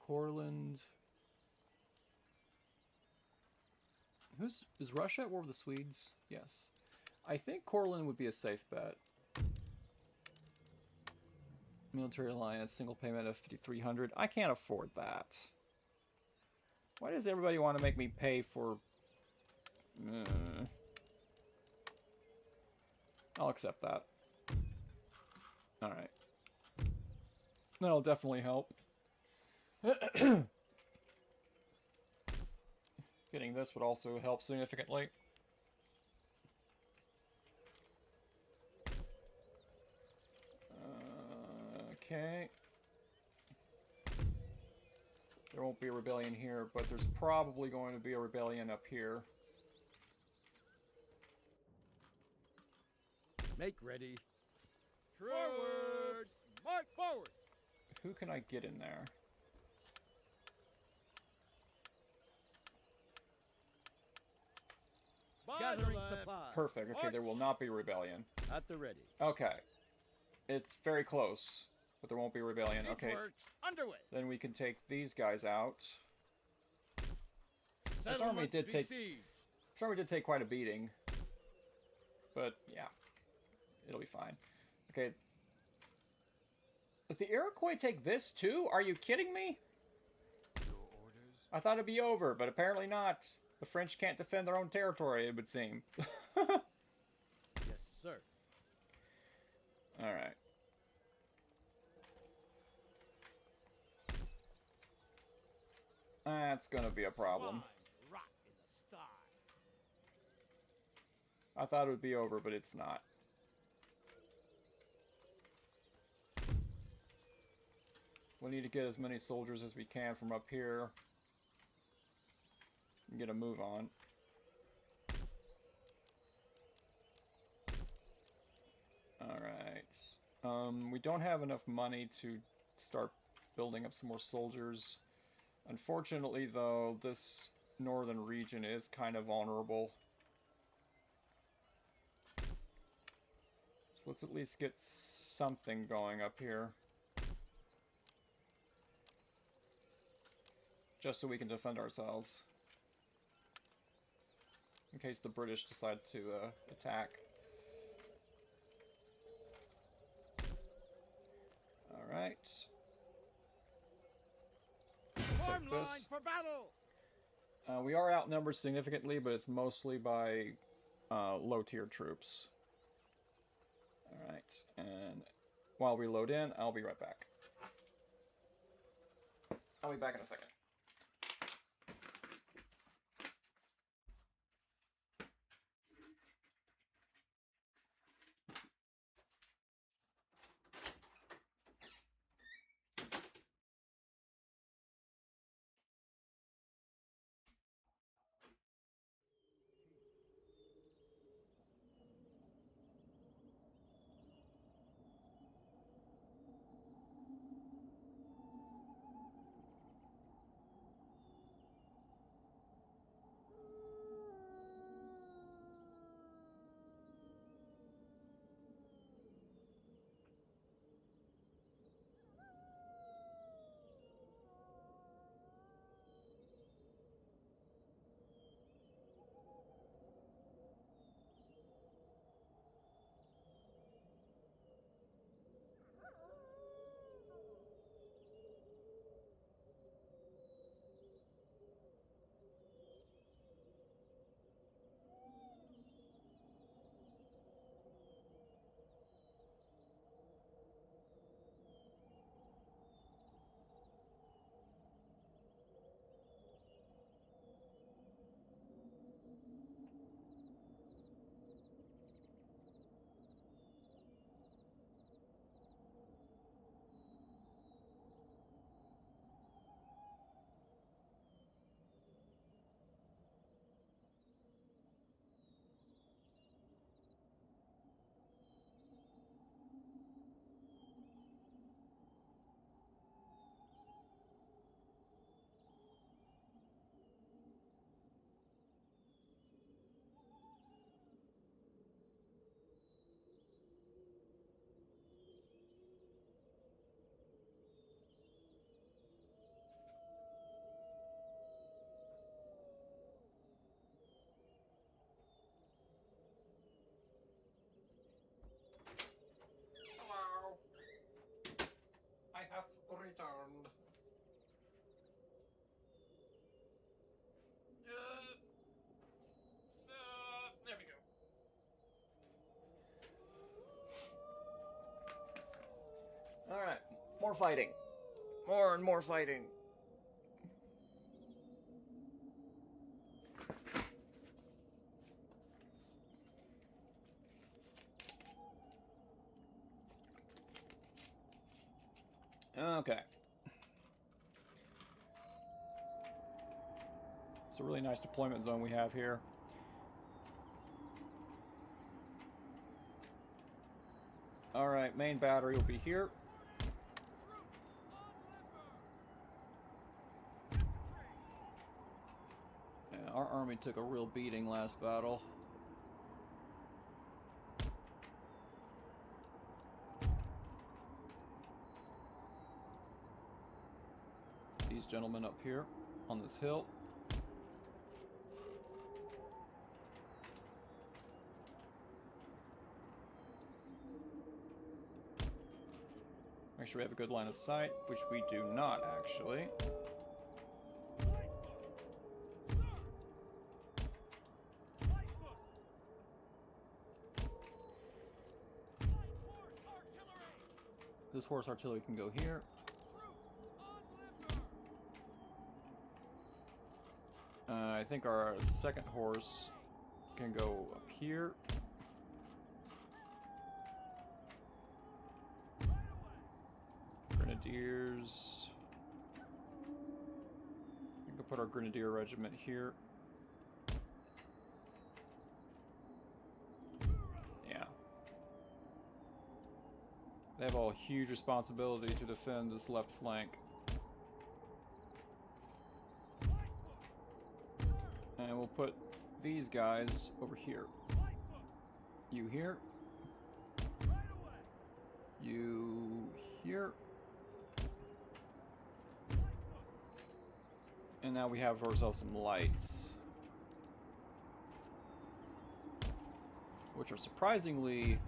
Courland. Is Russia at war with the Swedes? Yes. I think Courland would be a safe bet. Military alliance, single payment of 5,300. I can't afford that. Why does everybody want to make me pay for... I'll accept that. Alright. That'll definitely help. Getting this would also help significantly. Okay. There won't be a rebellion here, but there's probably going to be a rebellion up here. Make ready. Forward. March forward. Who can I get in there? Gathering supplies. Perfect. Okay, there will not be a rebellion. At the ready. Okay. It's very close, but there won't be a rebellion. Siege Okay. works underway. Then we can take these guys out. This army did take... This army did take quite a beating. But, yeah. It'll be fine. Okay. Does the Iroquois take this too? Are you kidding me? Your orders? I thought it'd be over, but apparently not. The French can't defend their own territory, it would seem. Yes, sir. Alright. That's gonna be a problem. Swine rot in the sty. I thought it would be over, but it's not. We need to get as many soldiers as we can from up here. And get a move on. Alright. We don't have enough money to start building up some more soldiers. Unfortunately, though, this northern region is kind of vulnerable. So let's at least get something going up here. Just so we can defend ourselves. In case the British decide to attack. Alright. Form Take line this. for battle. We are outnumbered significantly, but it's mostly by low-tier troops. Alright, and while we load in, I'll be right back. I'll be back in a second. I have returned. There we go. Alright, more fighting. More and more fighting. Okay. It's a really nice deployment zone we have here. Alright, main battery will be here. Yeah, our army took a real beating last battle. These gentlemen up here on this hill. Make sure we have a good line of sight, which we do not actually. This horse artillery can go here. I think our second horse can go up here. Grenadiers. We can put our Grenadier regiment here. Yeah. They have a huge responsibility to defend this left flank. And we'll put these guys over here. You here. You here. And now we have ourselves some lights. Which are surprisingly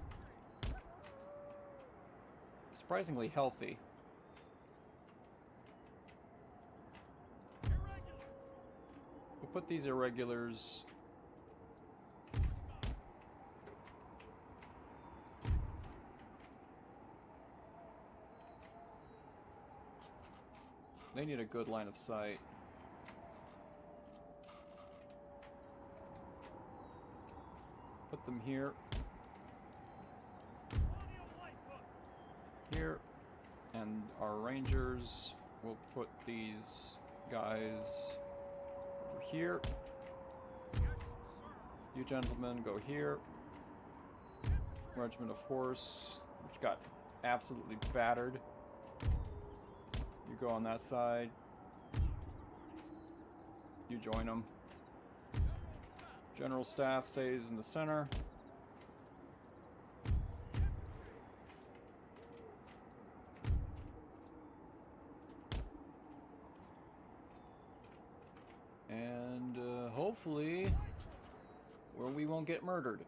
healthy. We'll put these irregulars. They need a good line of sight. Put them here. Here. And our rangers will put these guys over here. You gentlemen go here. Regiment of Horse, which got absolutely battered. You go on that side. You join them. General Staff stays in the center. And hopefully, where we won't get murdered.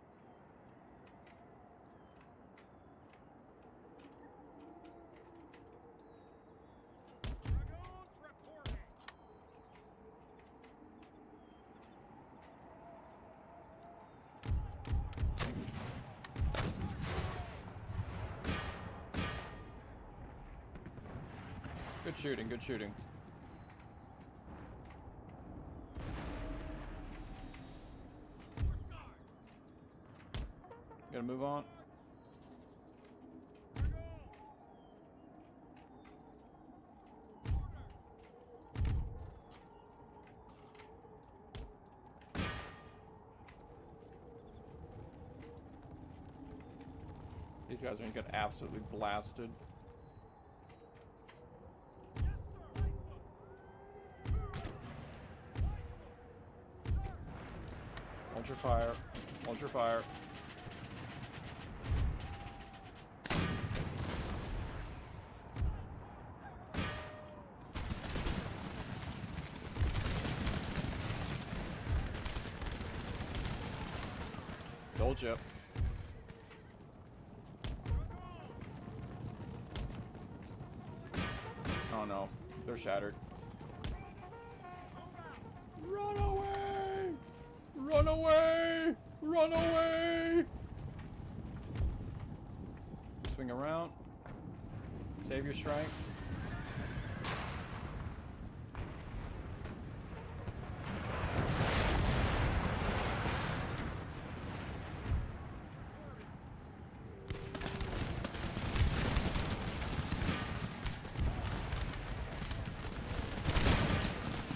Good shooting, good shooting. Gotta move on. These guys are gonna get absolutely blasted. Hold your fire. Hold your fire. Told you. Oh no, they're shattered. Run away! Run away! Run away! Swing around. Save your strength.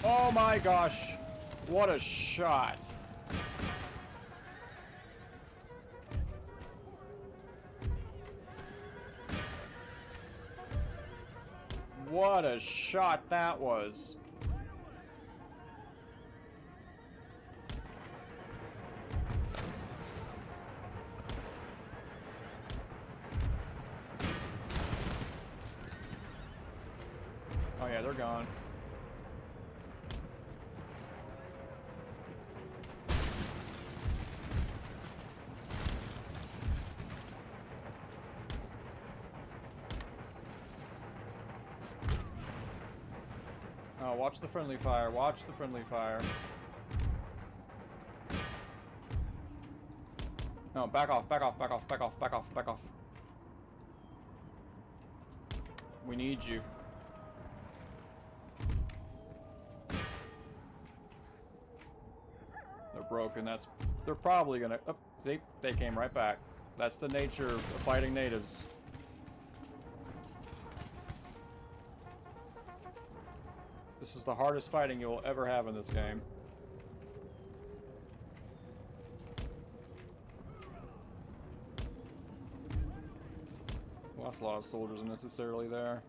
Oh my gosh, what a shot. What a shot that was. Oh yeah, they're gone. Oh, watch the friendly fire. Watch the friendly fire. No, back off, back off, back off, back off, back off, back off. We need you. They're broken. They're probably gonna... Oh, see? They came right back. That's the nature of fighting natives. This is the hardest fighting you'll ever have in this game. Lost a lot of soldiers unnecessarily there.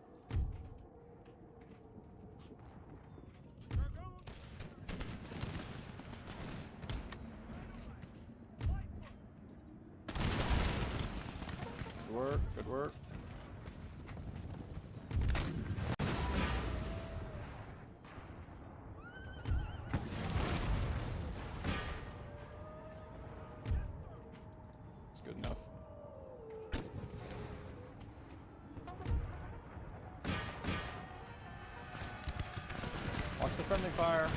Good work, good work. Watch the friendly fire.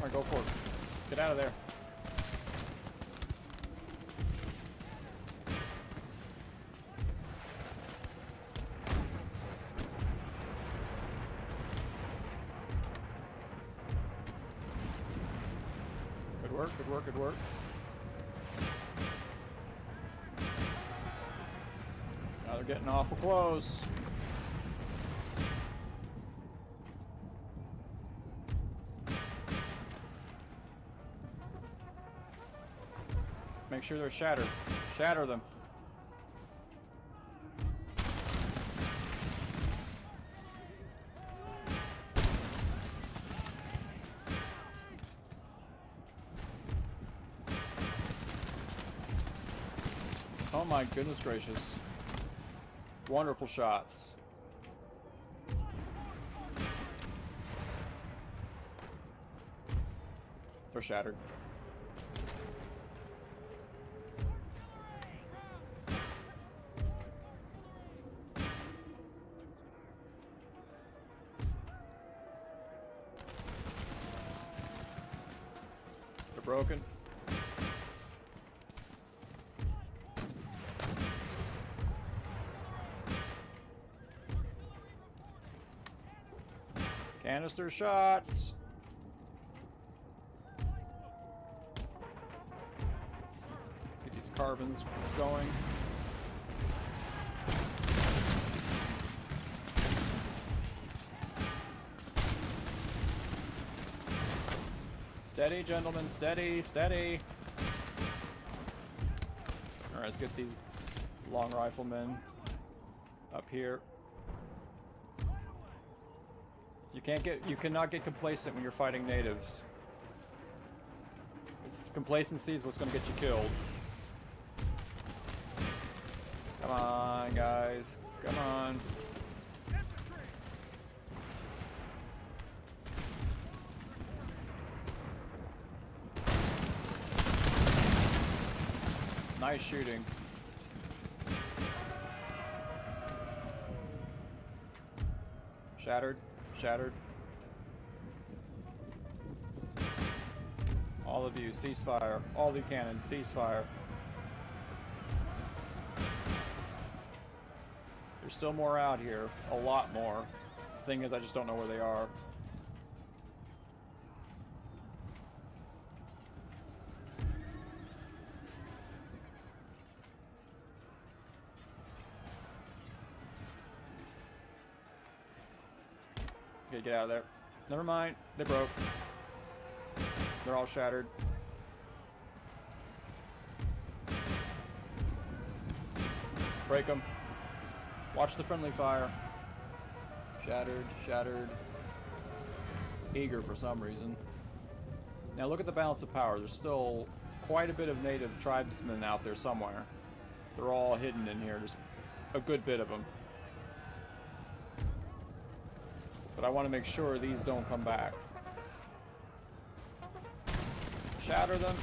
Alright, go for it. Get out of there. Good work, good work, good work. Now they're getting awful close. Make sure they're shattered. Shatter them. Oh my goodness gracious. Wonderful shots. They're shattered. They're broken. Canister shots. Get these carbons going. Steady, gentlemen, steady, steady. Alright, let's get these long riflemen up here. You cannot get complacent when you're fighting natives. Complacency is what's going to get you killed. Come on, guys. Come on. Nice shooting. Shattered. Shattered. All of you, ceasefire. All of you cannons, ceasefire. There's still more out here. A lot more. The thing is, I just don't know where they are. Okay, get out of there. Never mind. They broke. They're all shattered. Break them. Watch the friendly fire. Shattered, shattered. Eager for some reason. Now look at the balance of power. There's still quite a bit of native tribesmen out there somewhere. They're all hidden in here. Just a good bit of them. But I want to make sure these don't come back. Shatter them.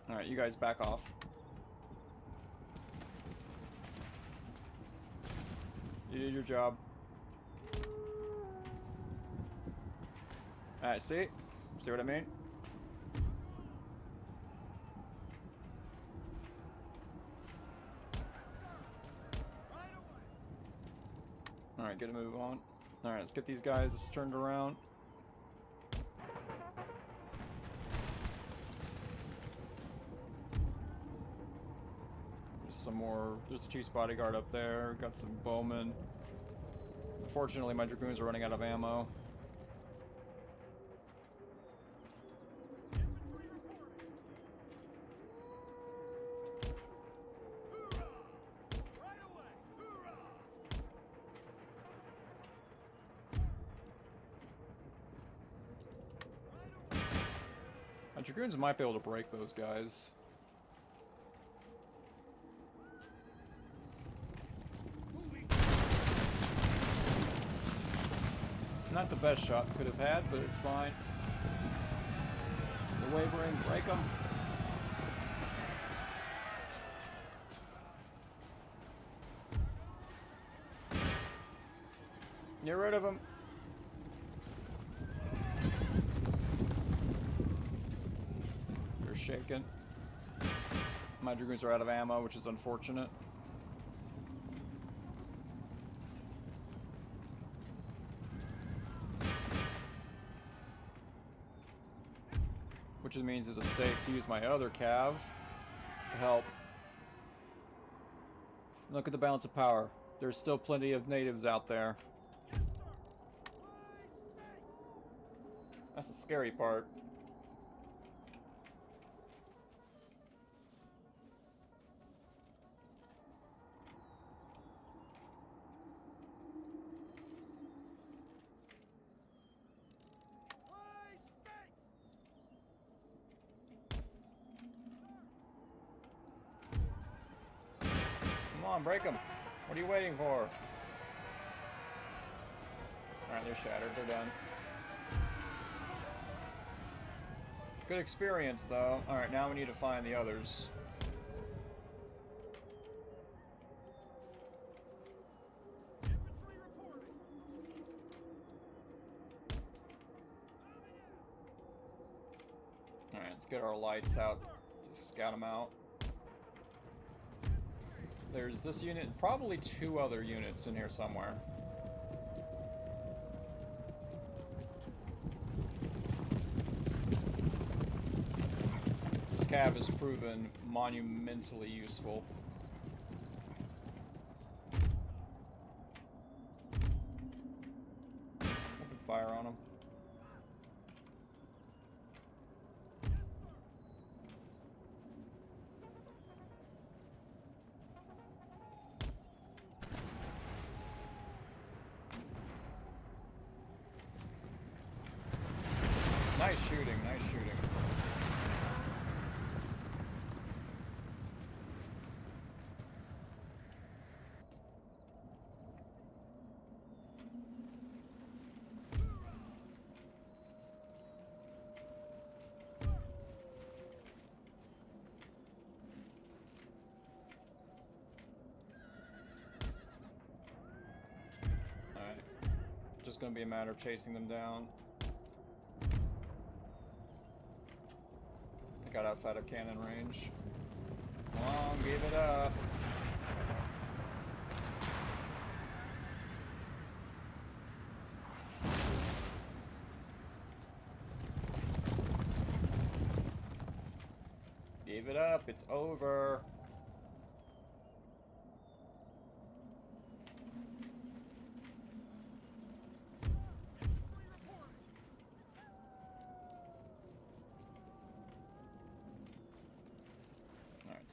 Alright, you guys back off. You did your job. Alright, see? See what I mean? Alright, get a move on. Alright, let's get these guys turned around. There's some more. There's a chief's bodyguard up there. Got some bowmen. Unfortunately, my dragoons are running out of ammo. My dragoons might be able to break those guys. Not the best shot could have had, but it's fine. They're wavering, break them. Get rid of him. They're shaking. My dragoons are out of ammo, which is unfortunate. Which means it is safe to use my other cav to help. Look at the balance of power. There's still plenty of natives out there. That's the scary part. Come on, break them. What are you waiting for? Alright, they're shattered. They're done. Good experience, though. Alright, now we need to find the others. Alright, let's get our lights out to scout them out. There's this unit, probably 2 other units in here somewhere. This cab has proven monumentally useful. Open fire on them. Nice shooting, nice shooting. Alright. Just gonna be a matter of chasing them down. Got outside of cannon range. Come on, give it up. Give it up, it's over.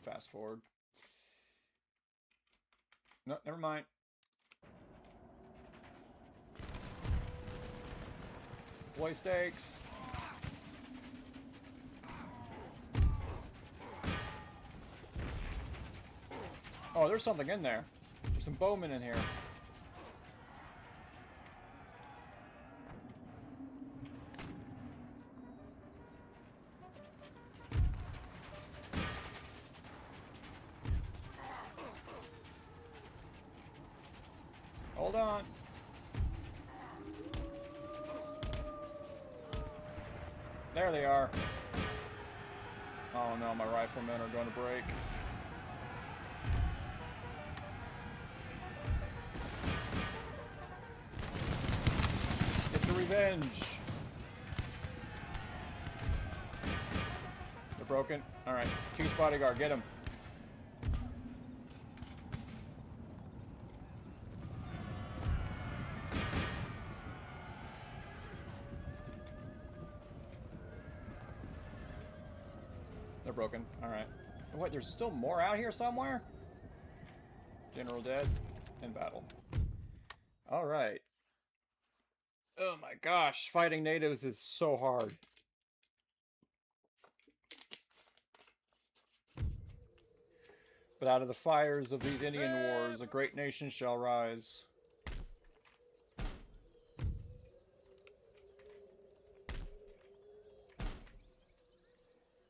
Fast forward. No, never mind. Boy stakes. Oh, there's something in there. There's some bowmen in here. Hold on. There they are. Oh no, my riflemen are going to break. Get your revenge. They're broken. Alright, Chief's bodyguard, get him. They're broken. Alright. What, there's still more out here somewhere? General dead. In battle. Alright. Oh my gosh, fighting natives is so hard. But out of the fires of these Indian wars, a great nation shall rise.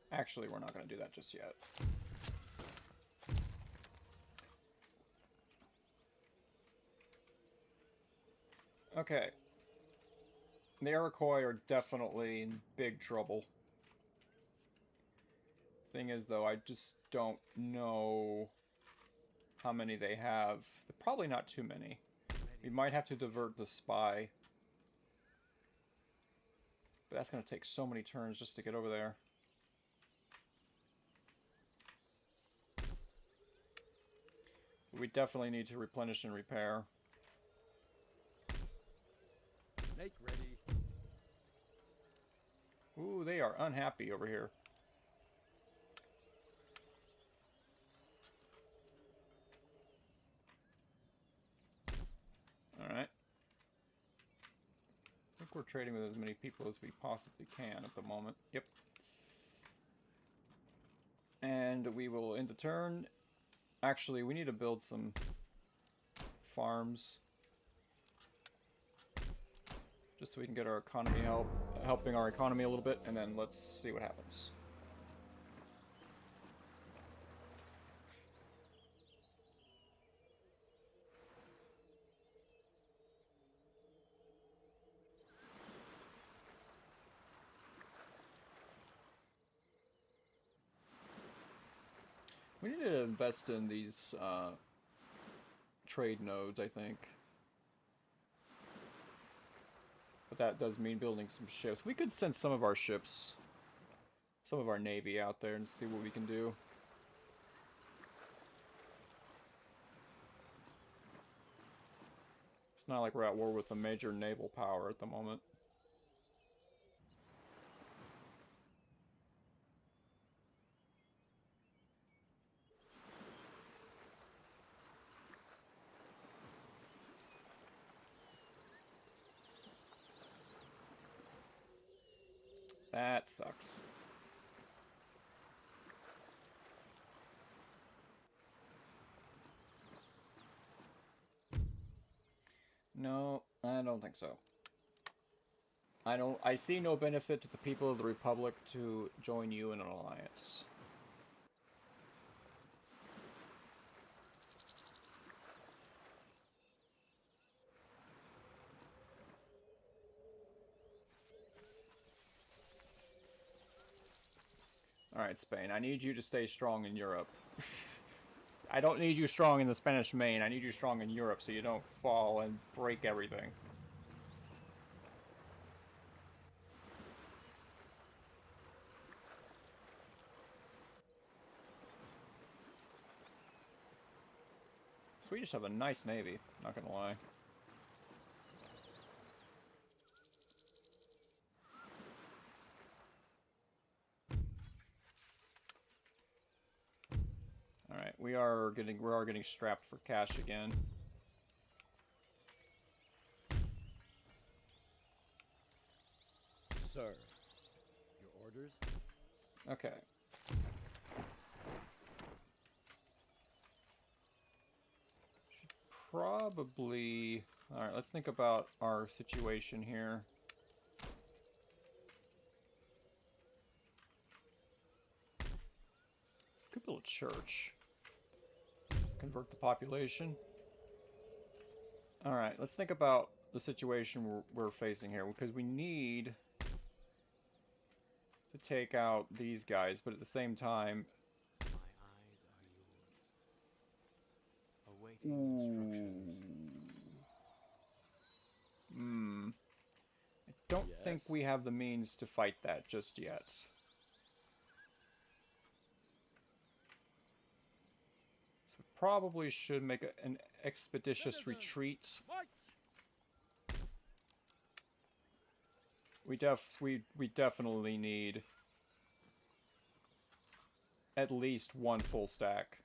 Actually, we're not going to do that just yet. Okay. The Iroquois are definitely in big trouble. Thing is, though, I just don't know how many they have. They're probably not too many. We might have to divert the spy. But that's going to take so many turns just to get over there. We definitely need to replenish and repair. Make ready. Ooh, they are unhappy over here. Alright. I think we're trading with as many people as we possibly can at the moment. Yep. And we will end the turn. Actually, we need to build some farms. Just so we can get our economy helping our economy a little bit, and then let's see what happens. We need to invest in these trade nodes, I think. But that does mean building some ships. We could send some of our ships, some of our navy out there and see what we can do. It's not like we're at war with a major naval power at the moment. That sucks. No, I don't think so. I see no benefit to the people of the Republic to join you in an alliance. Alright, Spain, I need you to stay strong in Europe. I don't need you strong in the Spanish Main, I need you strong in Europe so you don't fall and break everything. Swedish have a nice navy, not gonna lie. Alright, we are getting strapped for cash again. Sir, your orders? Okay. Should probably... Alright, let's think about our situation here. Could build a church. Convert the population. Alright, let's think about the situation we're facing here, because we need to take out these guys, but at the same time... My eyes are yours. Awaiting instructions. I don't think Yes. we have the means to fight that just yet. So we probably should make an expeditious retreat. March! We definitely need at least one full stack.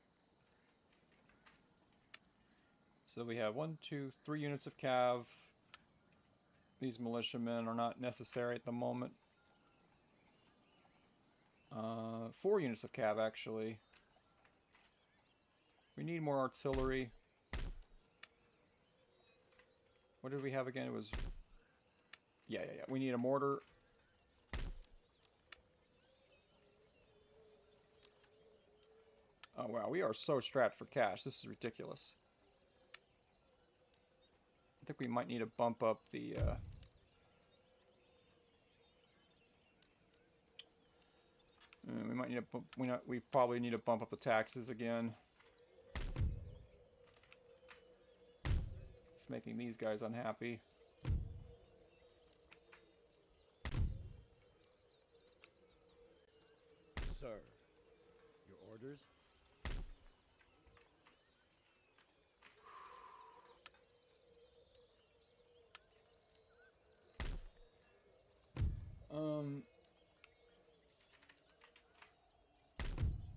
So we have 1, 2, 3 units of cav. These militiamen are not necessary at the moment. 4 units of cav, actually. We need more artillery. What did we have again? It was... Yeah. We need a mortar. Oh, wow. We are so strapped for cash. This is ridiculous. I think we might need to bump up the... we might need to bump, we probably need to bump up the taxes again. It's making these guys unhappy. Sir, your orders?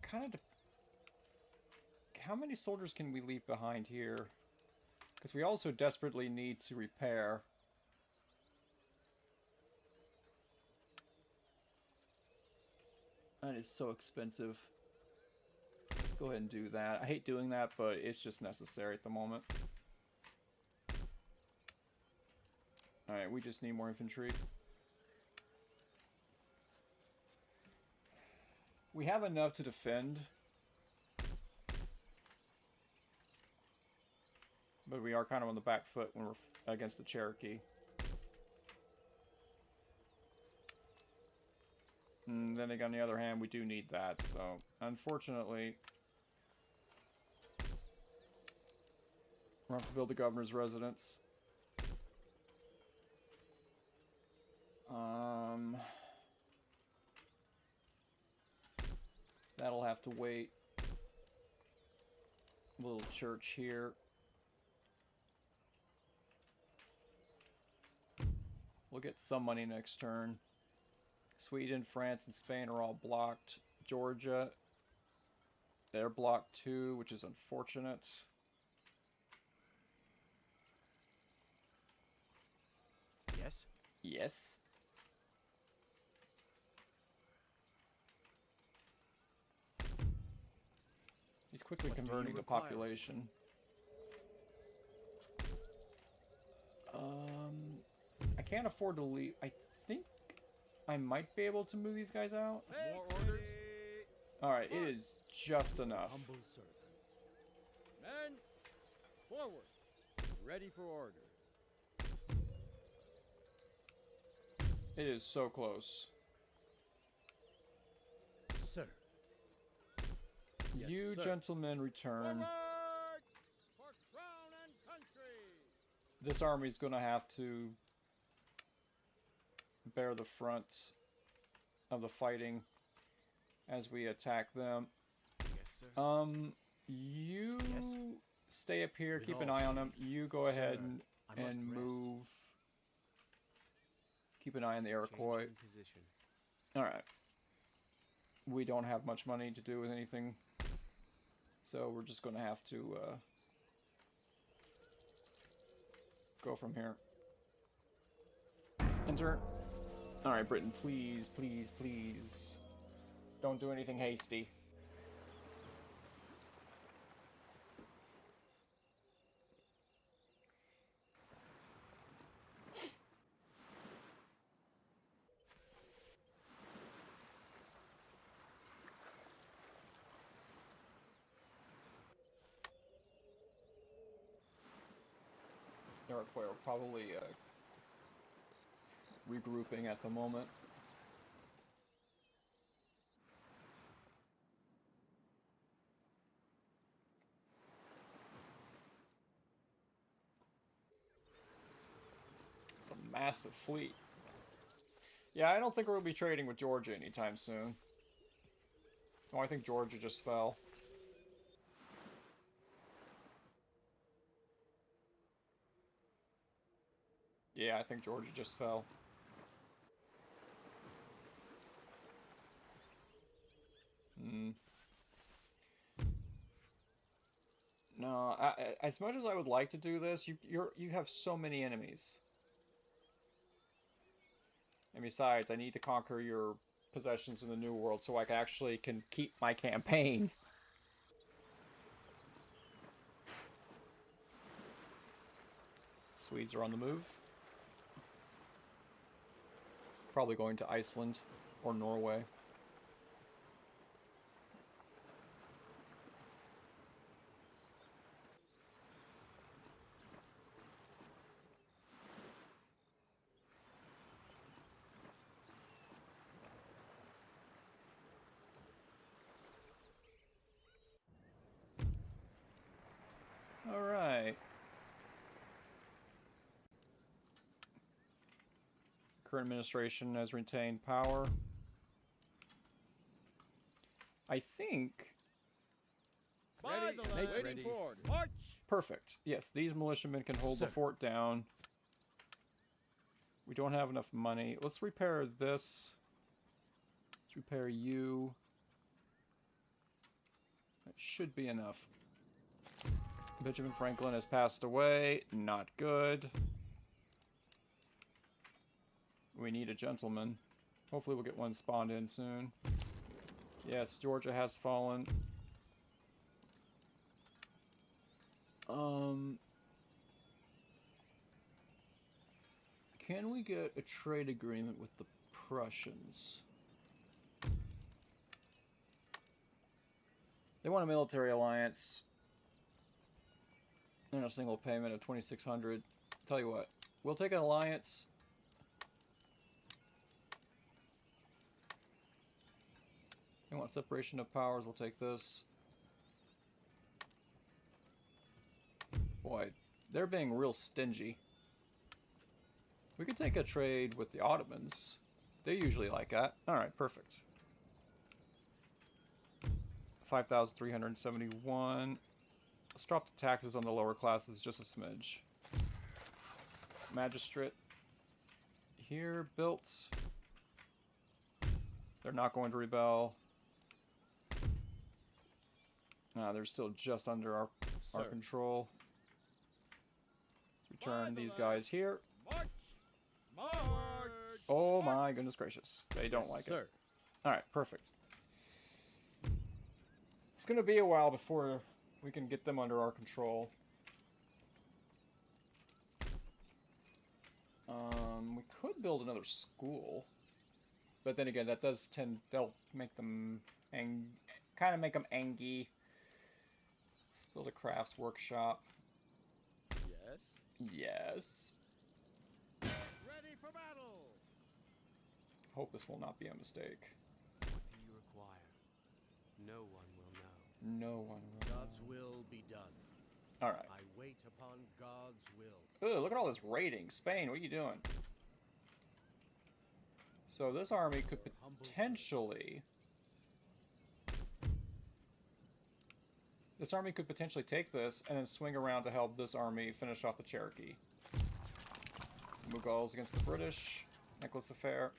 Kind of. How many soldiers can we leave behind here? Because we also desperately need to repair. That is so expensive. Let's go ahead and do that. I hate doing that, but it's just necessary at the moment. Alright, we just need more infantry. We have enough to defend. But we are kind of on the back foot when we're against the Cherokee. And then on the other hand, we do need that, so unfortunately we'll have to build the governor's residence. That'll have to wait. Little church here. We'll get some money next turn. Sweden, France, and Spain are all blocked. Georgia, they're blocked too, which is unfortunate. Yes? Yes. He's quickly What do you converting the require? population. I can't afford to leave. I think I might be able to move these guys out. More orders? Alright, it is just enough. Humble servant. Men, forward. Ready for orders. It is so close. Sir. Yes, You sir. gentlemen return. Forward! For crown and country! This army's gonna have to bear the front of the fighting as we attack them. Yes, sir. You Yes. stay up here, With keep an all eye on them. faith, You go ahead sir, I must and rest. move. Keep an eye on the Iroquois. Changing position. Alright. We don't have much money to do with anything. So we're just gonna have to go from here. Enter. Alright, Britain, please, please, please. Don't do anything hasty. Iroquois are probably regrouping at the moment. It's a massive fleet. Yeah, I don't think we'll be trading with Georgia anytime soon. Oh, I think Georgia just fell. Yeah, I think Georgia just fell. No, as much as I would like to do this, you have so many enemies. And besides, I need to conquer your possessions in the New World so I actually can keep my campaign. Swedes are on the move. Probably going to Iceland or Norway. current administration has retained power. I think... By the line. Waiting for orders. March! Perfect. Yes, these militiamen can hold Sir. the fort down. We don't have enough money. Let's repair this. Let's repair you. That should be enough. Benjamin Franklin has passed away. Not good. We need a gentleman. Hopefully we'll get one spawned in soon. Yes, Georgia has fallen. Can we get a trade agreement with the Prussians? They want a military alliance. And a single payment of 2,600. Tell you what, we'll take an alliance. They want separation of powers, we'll take this. Boy, they're being real stingy. We could take a trade with the Ottomans. They usually like that. Alright, perfect. 5,371. Let's drop the taxes on the lower classes just a smidge. Magistrate. Here, built. They're not going to rebel. They're still just under our control. Let's return these guys here. March! March! Oh my goodness gracious. They don't like it. Alright, perfect. It's going to be a while before we can get them under our control. We could build another school. But then again, that does tend... They'll make them... kind of make them angy. Let's build a crafts workshop. Yes. Yes. Ready for battle! Hope this will not be a mistake. What do you require? No one will know. No one will. God's will be done. Alright. I wait upon God's will. Ooh, look at all this raiding. Spain, what are you doing? So this army could potentially... This army could potentially take this and then swing around to help this army finish off the Cherokee. Mughals against the British. Necklace Affair.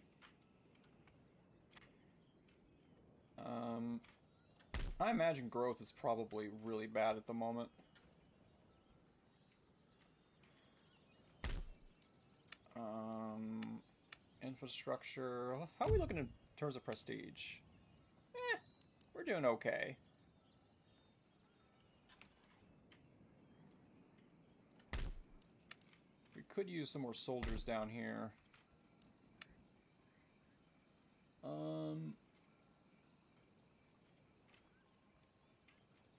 I imagine growth is probably really bad at the moment. Infrastructure. How are we looking in terms of prestige? We're doing okay. We could use some more soldiers down here.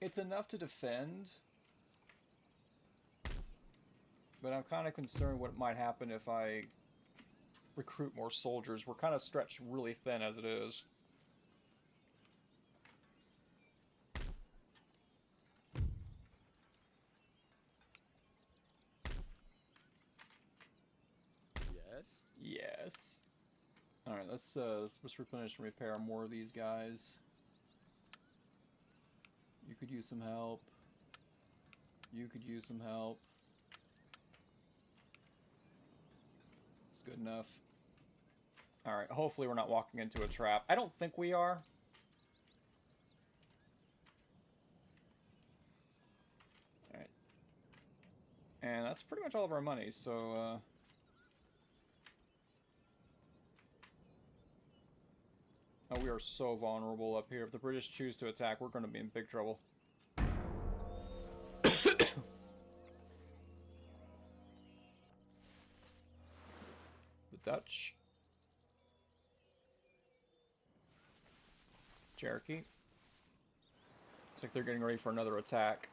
It's enough to defend, but I'm kind of concerned what might happen if I recruit more soldiers. We're kind of stretched really thin as it is. Yes. Yes. Alright, let's just replenish and repair more of these guys. You could use some help. You could use some help. It's good enough. Alright, hopefully we're not walking into a trap. I don't think we are. Alright. And that's pretty much all of our money, so, Oh, we are so vulnerable up here. If the British choose to attack, we're going to be in big trouble. The Dutch. Cherokee. Looks like they're getting ready for another attack.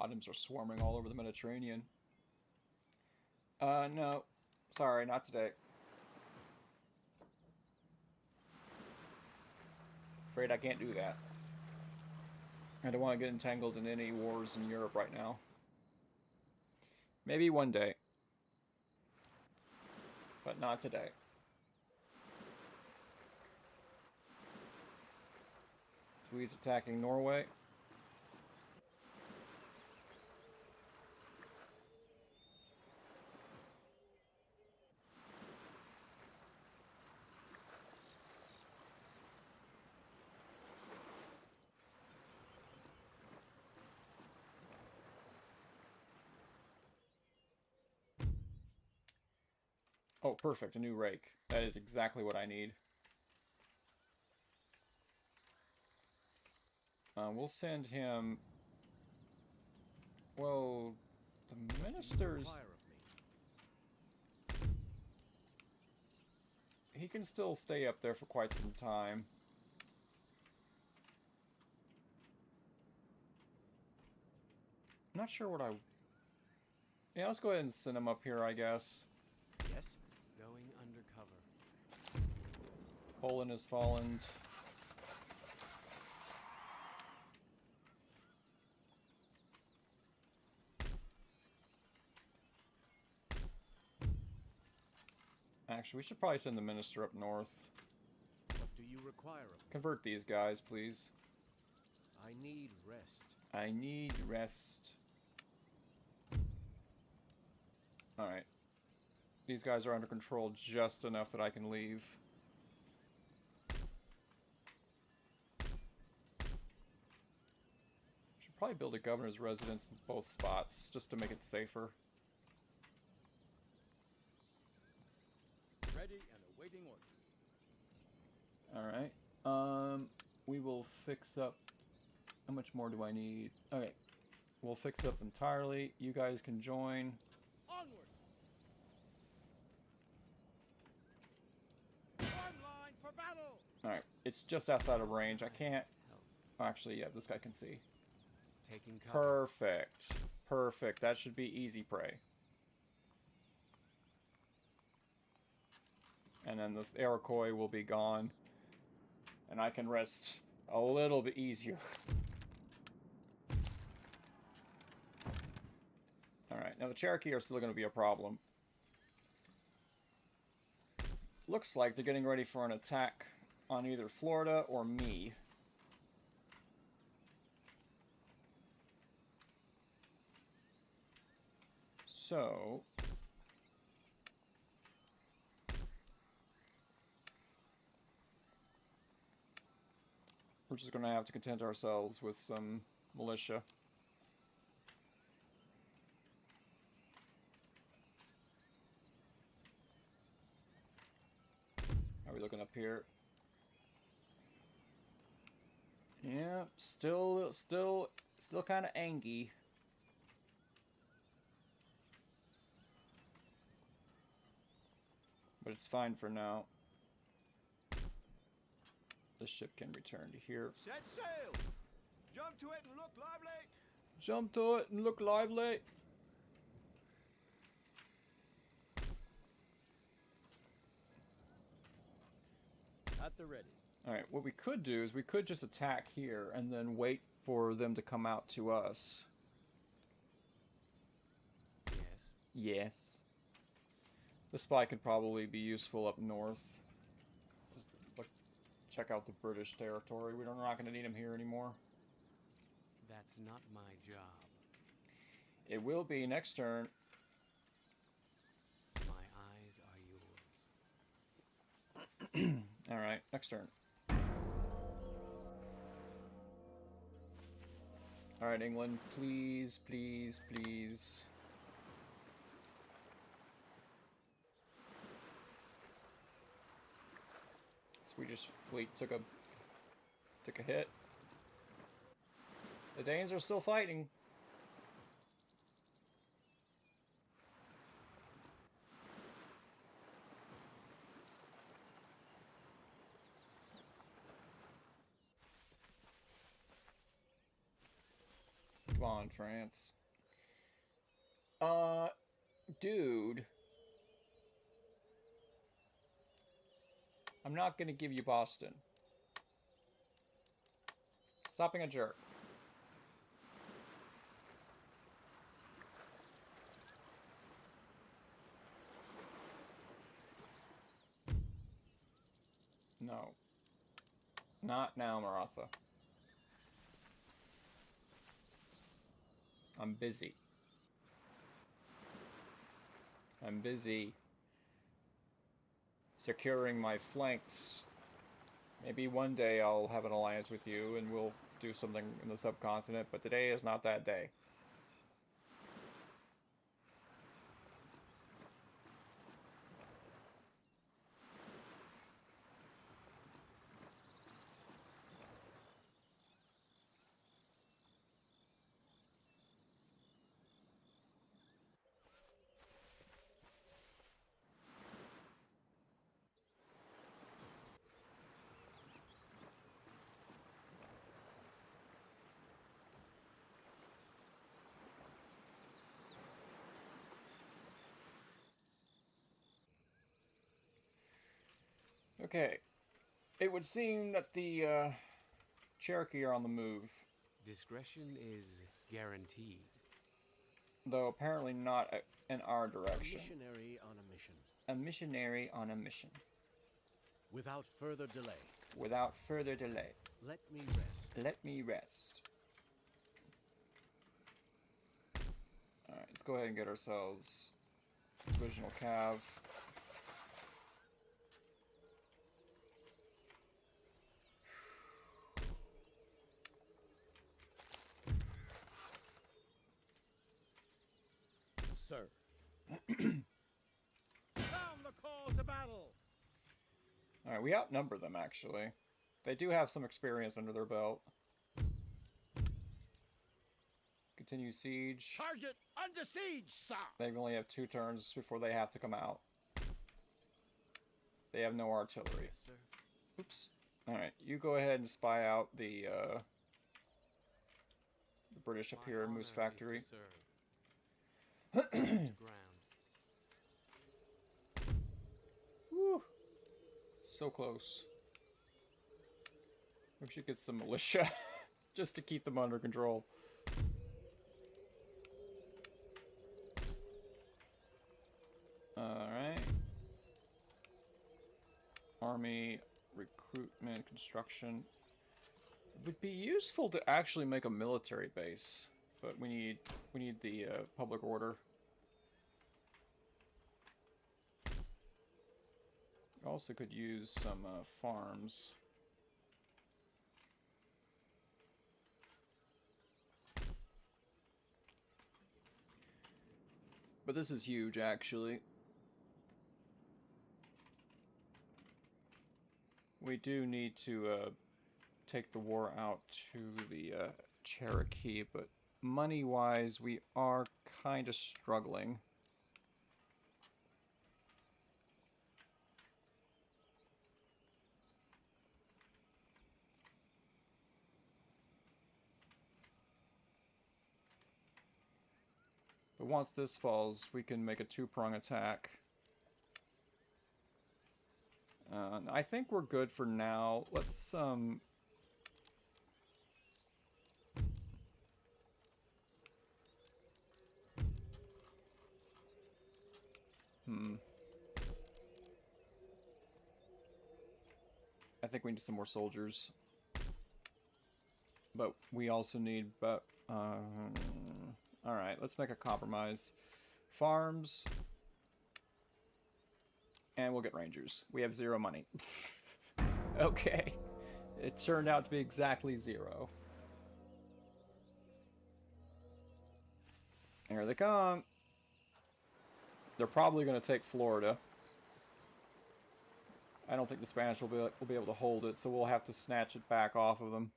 Bottoms are swarming all over the Mediterranean. No. Sorry, not today. Afraid I can't do that. I don't want to get entangled in any wars in Europe right now. Maybe one day. But not today. Swedes attacking Norway. Oh, perfect. A new rake. That is exactly what I need. We'll send him... Well, the ministers... He can still stay up there for quite some time. I'm not sure what I... Yeah, let's go ahead and send him up here, I guess. Yes? Going undercover. Poland has fallen. Actually, we should probably send the minister up north. What do you require of me? Convert these guys, please. I need rest. I need rest. Alright. These guys are under control just enough that I can leave. Should probably build a governor's residence in both spots, just to make it safer. Ready and awaiting orders. Alright. We will fix up... How much more do I need? Okay. We'll fix up entirely. You guys can join. Onward! Form line for battle! Alright. It's just outside of range. I can't... Oh, actually, yeah, this guy can see. Taking cover. Perfect. Perfect. That should be easy prey. And then the Iroquois will be gone. And I can rest a little bit easier. Alright, now the Cherokee are still going to be a problem. Looks like they're getting ready for an attack on either Florida or me. So... we're just going to have to content ourselves with some militia. Are we looking up here? Yeah, still kind of angy. But it's fine for now. The ship can return to here. Set sail! Jump to it and look lively! Jump to it and look lively! At the ready. Alright, what we could do is we could just attack here and then wait for them to come out to us. Yes. Yes. The spy could probably be useful up north. Just look, check out the British territory. We're not going to need him here anymore. That's not my job. It will be next turn. My eyes are yours. Alright, next turn. Alright, England, please, please, please. Swedish fleet took a hit. The Danes are still fighting. respond, France. Dude. I'm not gonna give you Boston. Stop being a jerk. No. Not now, Maratha. I'm busy. I'm busy securing my flanks. Maybe one day I'll have an alliance with you and we'll do something in the subcontinent, but today is not that day. Okay. It would seem that the Cherokee are on the move. Discretion is guaranteed. Though apparently not in our direction. A missionary on a mission. A missionary on a mission. Without further delay. Without further delay. Let me rest. Let me rest. Alright, let's go ahead and get ourselves original cav. Sir. Sound the call to battle. Alright, we outnumber them actually. They do have some experience under their belt. Continue siege. Target under siege, sir. They only have 2 turns before they have to come out. They have no artillery. Yes, sir. Oops. Alright, you go ahead and spy out the British up My here in Moose honor is Factory. to serve. To ground. Woo! So close. We should get some militia just to keep them under control. Alright. Army, recruitment, construction. It would be useful to actually make a military base, but we need the public order. We also could use some farms. But this is huge, actually. We do need to take the war out to the Cherokee, but money-wise, we are kind of struggling. But once this falls, we can make a 2-prong attack. I think we're good for now. Let's, I think we need some more soldiers. But we also need, alright, let's make a compromise. Farms. And we'll get rangers. We have 0 money. Okay. It turned out to be exactly 0. Here they come. They're probably going to take Florida. I don't think the Spanish will be able to hold it, so we'll have to snatch it back off of them.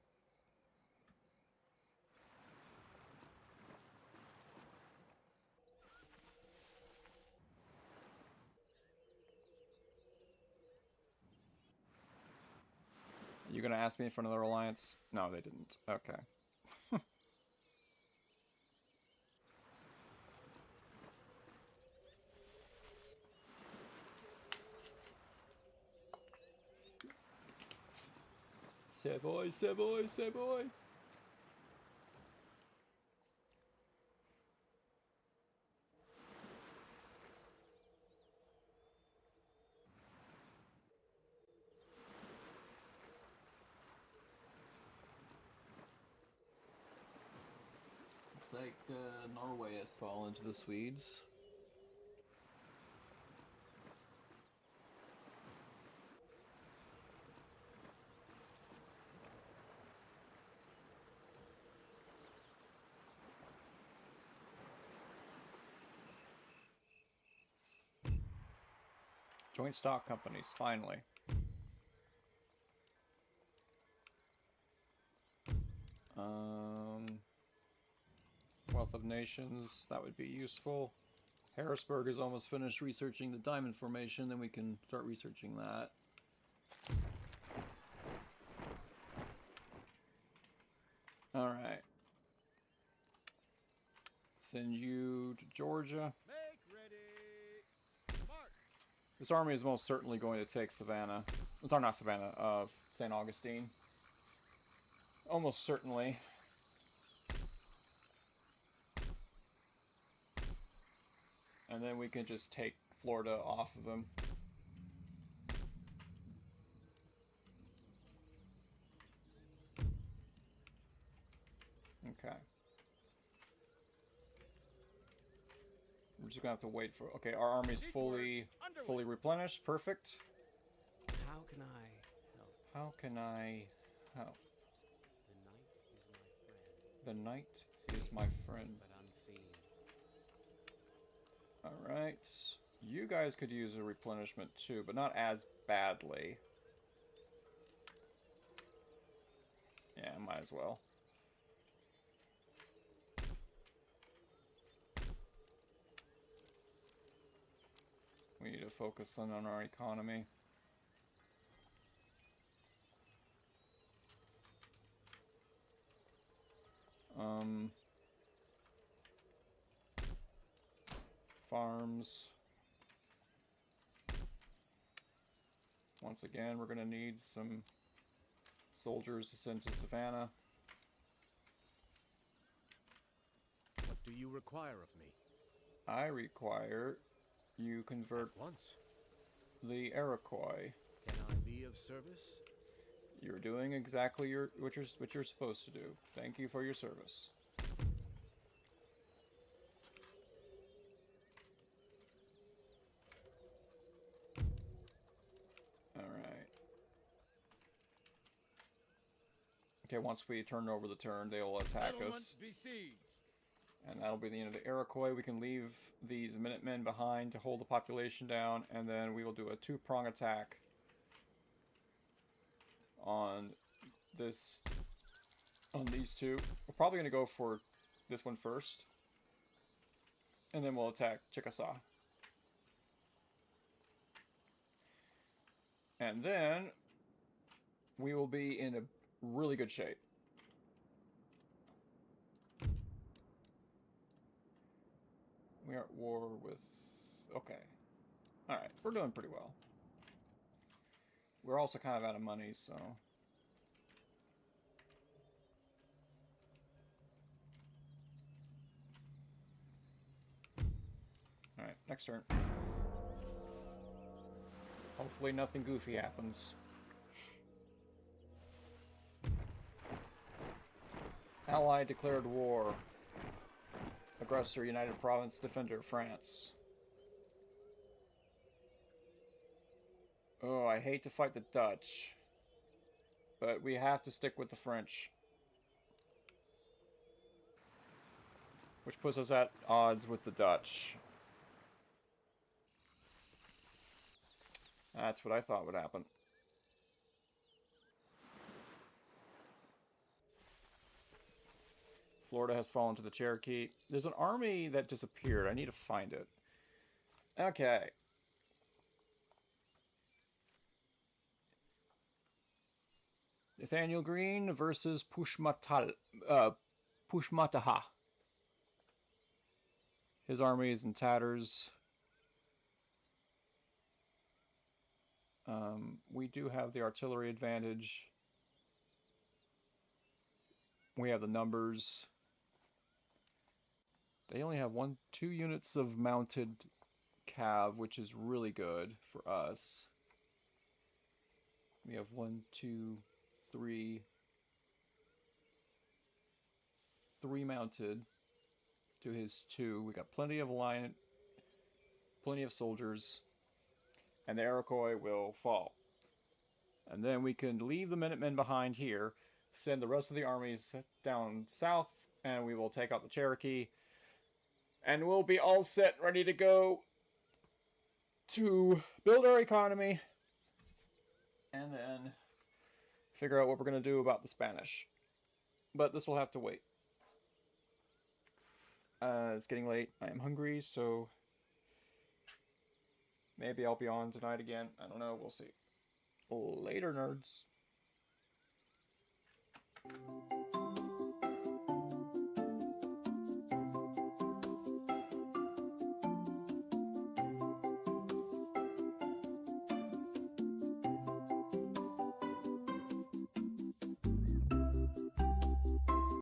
You gonna ask me for another alliance? No, they didn't. Okay. Savoy, Savoy, Savoy. Looks like Norway has fallen to the Swedes. Joint stock companies, finally. Wealth of Nations, that would be useful. Harrisburg is almost finished researching the diamond formation, then we can start researching that. Alright. Send you to Georgia. Make ready. March. This army is most certainly going to take Savannah. Well, not Savannah, St. Augustine. Almost certainly. And then we can just take Florida off of them. Okay. We're just gonna have to wait for... Okay, our army's fully replenished. Perfect. How can I help? How can I help? The night is my friend. The knight is my friend. But unseen. Alright. You guys could use a replenishment too, but not as badly. Yeah, might as well. We need to focus on our economy. Farms. Once again, we're going to need some soldiers to send to Savannah. What do you require of me? I require you convert At once. the Iroquois. Can I be of service? You're doing exactly what you're supposed to do. Thank you for your service. Alright. Okay, once we turn over the turn, they will attack us. Besieged. And that'll be the end of the Iroquois. We can leave these Minutemen behind to hold the population down, and then we will do a two-prong attack on these two. We're probably going to go for this one first, and then we'll attack Chickasaw. And then we will be in a really good shape. We are at war with... Okay. Alright, we're doing pretty well. We're also kind of out of money, so... Alright, next turn. Hopefully nothing goofy happens. Ally declared war. Aggressor, United Province, Defender, France. Oh, I hate to fight the Dutch. But we have to stick with the French. Which puts us at odds with the Dutch. That's what I thought would happen. Florida has fallen to the Cherokee. There's an army that disappeared. I need to find it. Okay. Nathaniel Green versus Pushmataha. His army is in tatters. We do have the artillery advantage. We have the numbers. They only have 2 units of mounted cav, which is really good for us. We have 1, 2, 3 mounted to his 2. We got plenty of plenty of soldiers, and the Iroquois will fall. And then we can leave the Minutemen behind here, send the rest of the armies down south, and we will take out the Cherokee. And we'll be all set, ready to go to build our economy. And then figure out what we're going to do about the Spanish. But this will have to wait. It's getting late. I am hungry, so maybe I'll be on tonight again. I don't know. We'll see. Later, nerds.